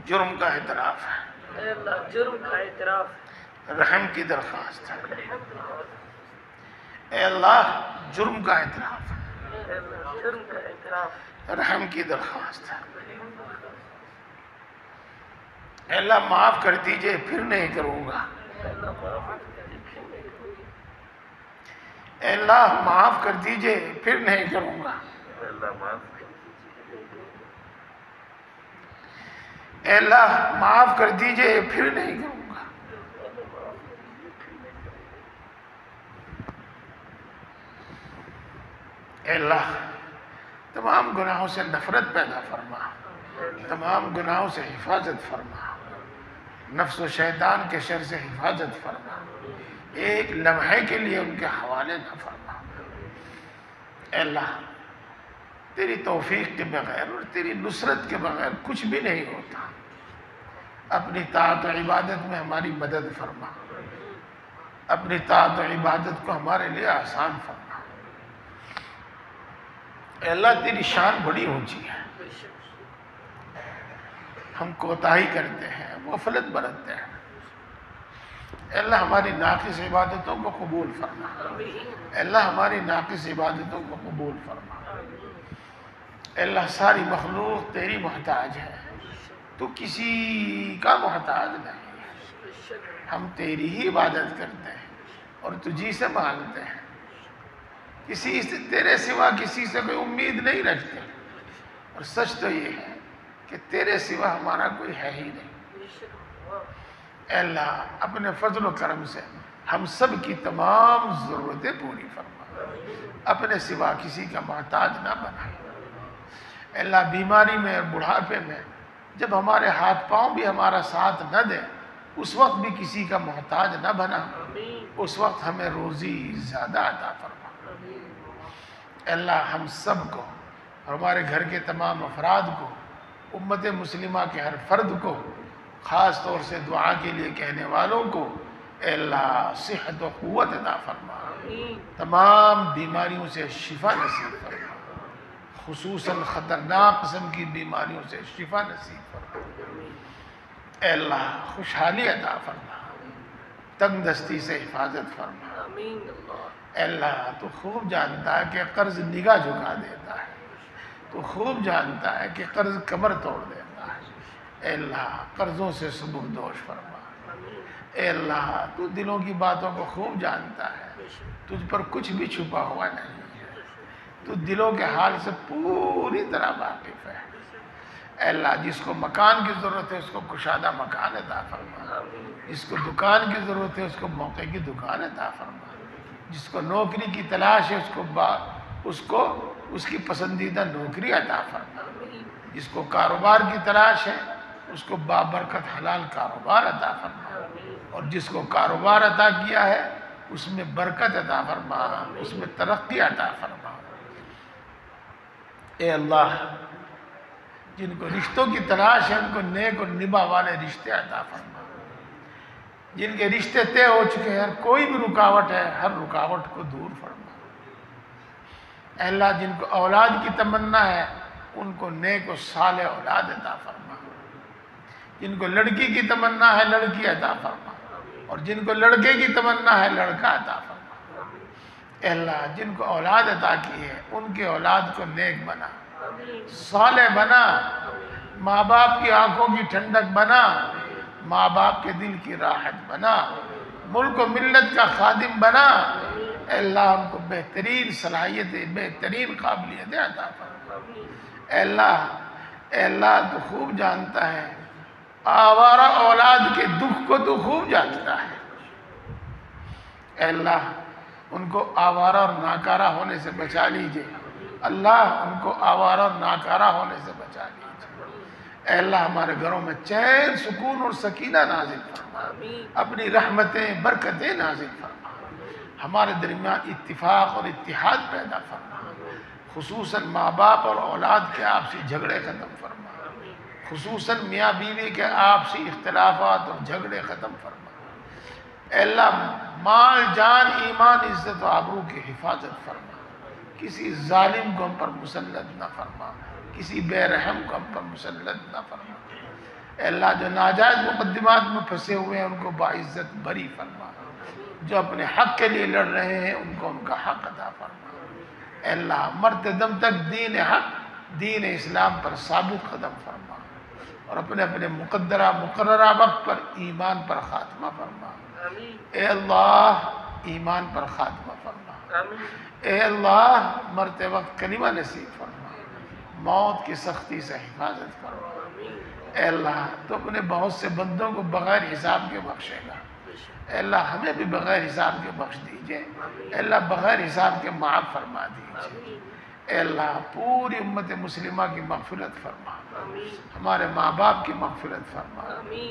جرم کا اعتراف ہے، اے اللہ جرم کا اعتراف ہے، رحم کی درخواست ہے۔ رحم کی درخواست اے اللہ جرم کا اعتراف ہے، ہے۔ اے اللہ جرم کا اعتراف ہے، رحم کی درخواست ہے۔ رحم کی درخواست اے اللہ معاف کر دیجئے پھر نہیں کروں گا۔ ہے۔ اے اللہ معاف کر دیجیے۔ اے اللہ معاف کر دیجئے پھر نہیں کروں گا۔ اے اللہ معاف کر اے اللہ معاف کر دیجئے پھر نہیں کروں گا۔ اے اللہ تمام گناہوں سے نفرت پیدا فرما، تمام گناہوں سے حفاظت فرما، نفس و شیطان کے شر سے حفاظت فرما، ایک لمحے کے لیے ان کے حوالے نہ فرما۔ اے اللہ تیری توفیق کے بغیر اور تیری نصرت کے بغیر کچھ بھی نہیں ہوتا، اپنی طاعت و عبادت میں ہماری مدد فرما، اپنی طاعت و عبادت کو ہمارے لیے آسان فرما۔ اے اللہ تیری شان بڑی اونچی ہے، ہم کوتاہی کرتے ہیں، غفلت برتتے ہیں۔ اے اللہ ہماری ناقص عبادتوں کو قبول فرما، اے اللہ ہماری ناقص عبادتوں کو قبول فرما۔ اے اللہ ساری مخلوق تیری محتاج ہے، تو کسی کا محتاج نہیں ہے، ہم تیری ہی عبادت کرتے ہیں اور تجھی سے مانگتے ہیں، کسی سے تیرے سوا کسی سے کوئی امید نہیں رکھتے، اور سچ تو یہ ہے کہ تیرے سوا ہمارا کوئی ہے ہی نہیں۔ اے اللہ اپنے فضل و کرم سے ہم سب کی تمام ضرورتیں پوری فرما، اپنے سوا کسی کا محتاج نہ بنا۔ اے اللہ بیماری میں اور بڑھاپے میں جب ہمارے ہاتھ پاؤں بھی ہمارا ساتھ نہ دے، اس وقت بھی کسی کا محتاج نہ بنا، اس وقت ہمیں روزی زیادہ عطا فرما۔ اے اللہ ہم سب کو اور ہمارے گھر کے تمام افراد کو، امت مسلمہ کے ہر فرد کو، خاص طور سے دعا کے لیے کہنے والوں کو، اے اللہ صحت و قوت عطا فرما، تمام بیماریوں سے شفا نصیب فرما، خصوصاً خطرناک قسم کی بیماریوں سے شفا نصیب فرما۔ اے اللہ خوشحالی عطا فرما، تنگ دستی سے حفاظت فرما۔ اے اللہ تو خوب جانتا ہے کہ قرض نگاہ جھکا دیتا ہے، تو خوب جانتا ہے کہ قرض کمر توڑ دیتا ہے۔ اے اللہ قرضوں سے سبکدوش فرما۔ اے اللہ تو دلوں کی باتوں کو خوب جانتا ہے، تجھ پر کچھ بھی چھپا ہوا نہیں ہے، تو دلوں کے حال سے پوری طرح واقف ہے۔ اے اللہ جس کو مکان کی ضرورت ہے اس کو کشادہ مکان عطا فرما، جس کو دکان کی ضرورت ہے اس کو موقع کی دکان عطا فرما، جس کو نوکری کی تلاش ہے اس کو اس کی پسندیدہ نوکری عطا فرما، جس کو کاروبار کی تلاش ہے اس کو بابرکت حلال کاروبار عطا فرما، اور جس کو کاروبار عطا کیا ہے اس میں برکت عطا فرما، اس میں ترقی عطا فرما۔ اے اللہ جن کو رشتوں کی تلاش ہے ان کو نیک اور نبا والے رشتے عطا فرما، جن کے رشتے طے ہو چکے ہیں کوئی بھی رکاوٹ ہے ہر رکاوٹ کو دور فرما۔ اے اللہ جن کو اولاد کی تمنا ہے ان کو نیک و صالح اولاد عطا فرما، جن کو لڑکی کی تمنا ہے لڑکی عطا فرما، اور جن کو لڑکے کی تمنا ہے لڑکا عطا فرما۔ اے اللہ جن کو اولاد عطا کی ہے ان کے اولاد کو نیک بنا، صالح بنا، ماں باپ کی آنکھوں کی ٹھنڈک بنا، ماں باپ کے دل کی راحت بنا، ملک و ملت کا خادم بنا۔ اے اللہ ہم کو بہترین صلاحیتیں بہترین قابلیتیں عطا فرما۔ اے اللہ تو خوب جانتا ہے، آوارہ اولاد کے دکھ کو تو خوب جانتا ہے۔ اے اللہ ان کو آوارہ اور ناکارہ ہونے سے بچا لیجئے، اللہ ان کو آوارہ اور ناکارہ ہونے سے بچا لیجئے۔ اے اللہ ہمارے گھروں میں چین سکون اور سکینہ نازل فرما، اپنی رحمتیں برکتیں نازل فرما۔ ہمارے درمیان اتفاق اور اتحاد پیدا فرما، خصوصاً ماں باپ اور اولاد کے آپسی جھگڑے ختم فرما، خصوصاً میاں بیوی کے آپسی اختلافات اور جھگڑے ختم فرما۔ اے اللہ مال جان ایمان عزت و آبرو کی حفاظت فرما، کسی ظالم کو ہم پر مسلط نہ فرما، کسی بے رحم کو ہم پر مسلط نہ فرما۔ اے اللہ جو ناجائز مقدمات میں پھنسے ہوئے ہیں ان کو باعزت بری فرما، جو اپنے حق کے لیے لڑ رہے ہیں ان کو ان کا حق عطا فرما۔ اے اللہ مرتے دم تک دین حق دین اسلام پر ثابت قدم فرما، اور اپنے اپنے مقررہ وقت پر ایمان پر خاتمہ فرما۔ اے اللہ ایمان پر خاتمہ فرما، اے اللہ مرتے وقت کلمہ نصیب فرما، موت کی سختی سے حفاظت فرما۔ اے اللہ تو اپنے بہت سے بندوں کو بغیر حساب کے بخشے گا، اے اللہ ہمیں بھی بغیر حساب کے بخش دیجئے، اے اللہ بغیر حساب کے معاف فرما دیجئے۔ اے اللہ پوری امت مسلمہ کی مغفرت فرما، ہمارے ماں باپ کی مغفرت فرما،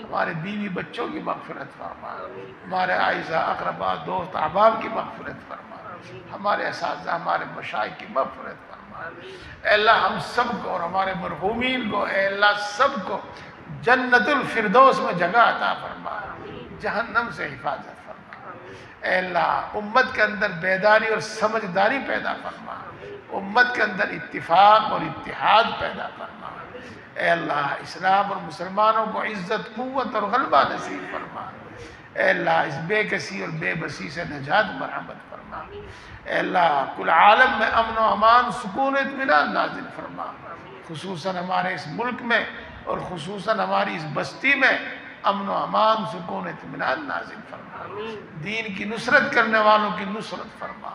ہمارے بیوی بچوں کی مغفرت فرما، ہمارے اعزاء اقرباء دوست احباب کی مغفرت فرما، ہمارے اساتذہ ہمارے مشائخ کی مغفرت فرما۔ اے اللہ ہم سب کو اور ہمارے مرحومین کو اے اللہ سب کو جنت الفردوس میں جگہ عطا فرما، جہنم سے حفاظت فرما۔ اے اللہ امت کے اندر بیداری اور سمجھداری پیدا فرما، امت کے اندر اتفاق اور اتحاد پیدا فرما۔ اے اللہ اسلام اور مسلمانوں کو عزت قوت اور غلبہ نصیب فرما۔ اے اللہ اس بے کسی اور بے بسی سے نجات مرحمت فرما۔ اے اللہ کل عالم میں امن و امان سکون اطمینان نازل فرما، خصوصاً ہمارے اس ملک میں اور خصوصاً ہماری اس بستی میں امن و امان سکون اطمینان نازل فرما، دین کی نصرت کرنے والوں کی نصرت فرما،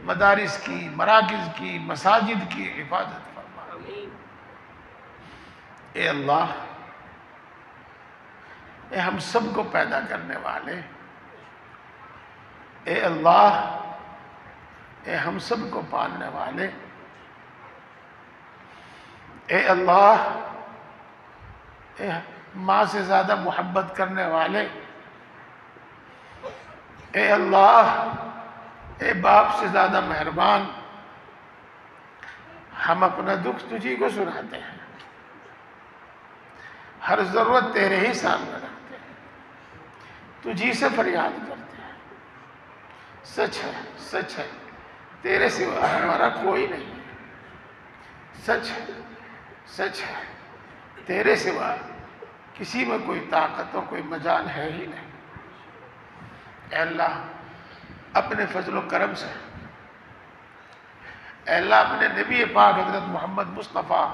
مدارس کی مراکز کی مساجد کی حفاظت فرما۔ اے اللہ اے ہم سب کو پیدا کرنے والے، اے اللہ اے ہم سب کو پالنے والے، اے اللہ اے ماں سے زیادہ محبت کرنے والے، اے اللہ اے باپ سے زیادہ مہربان، ہم اپنا دکھ تجھی کو سناتے ہیں، ہر ضرورت تیرے ہی سامنے رکھتے ہیں، تجھی سے فریاد کرتے ہیں۔ سچ ہے تیرے سوا ہمارا کوئی نہیں، سچ ہے تیرے سوا کسی میں کوئی طاقت اور کوئی مجال ہے ہی نہیں۔ اے اللہ اپنے فضل و کرم سے اے اللہ اپنے نبی پاک حضرت محمد مصطفیٰ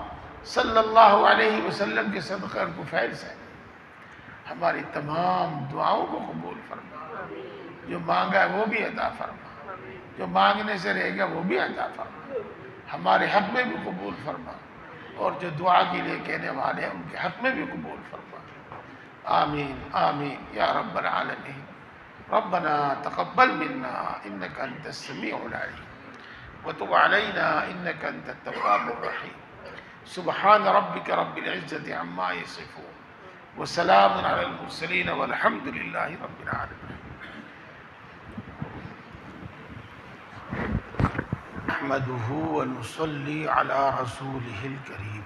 صلی اللہ علیہ وسلم کے صدقہ اور فیض سے ہماری تمام دعاؤں کو قبول فرما، جو مانگا ہے وہ بھی عطا فرما، جو مانگنے سے رہے گا وہ بھی عطا فرما، ہمارے حق میں بھی قبول فرما، اور جو دعا کے لیے کہنے والے ہیں ان کے حق میں بھی قبول فرما۔ آمین آمین یا رب العالمین۔ ربنا تقبل منا انك انت السميع العليم وتب علينا انك انت التواب الرحيم۔ سبحان ربك رب العزة عما يصفون وسلام على المرسلين والحمد لله رب العالمين۔ نحمده ونصلي على رسوله الكريم۔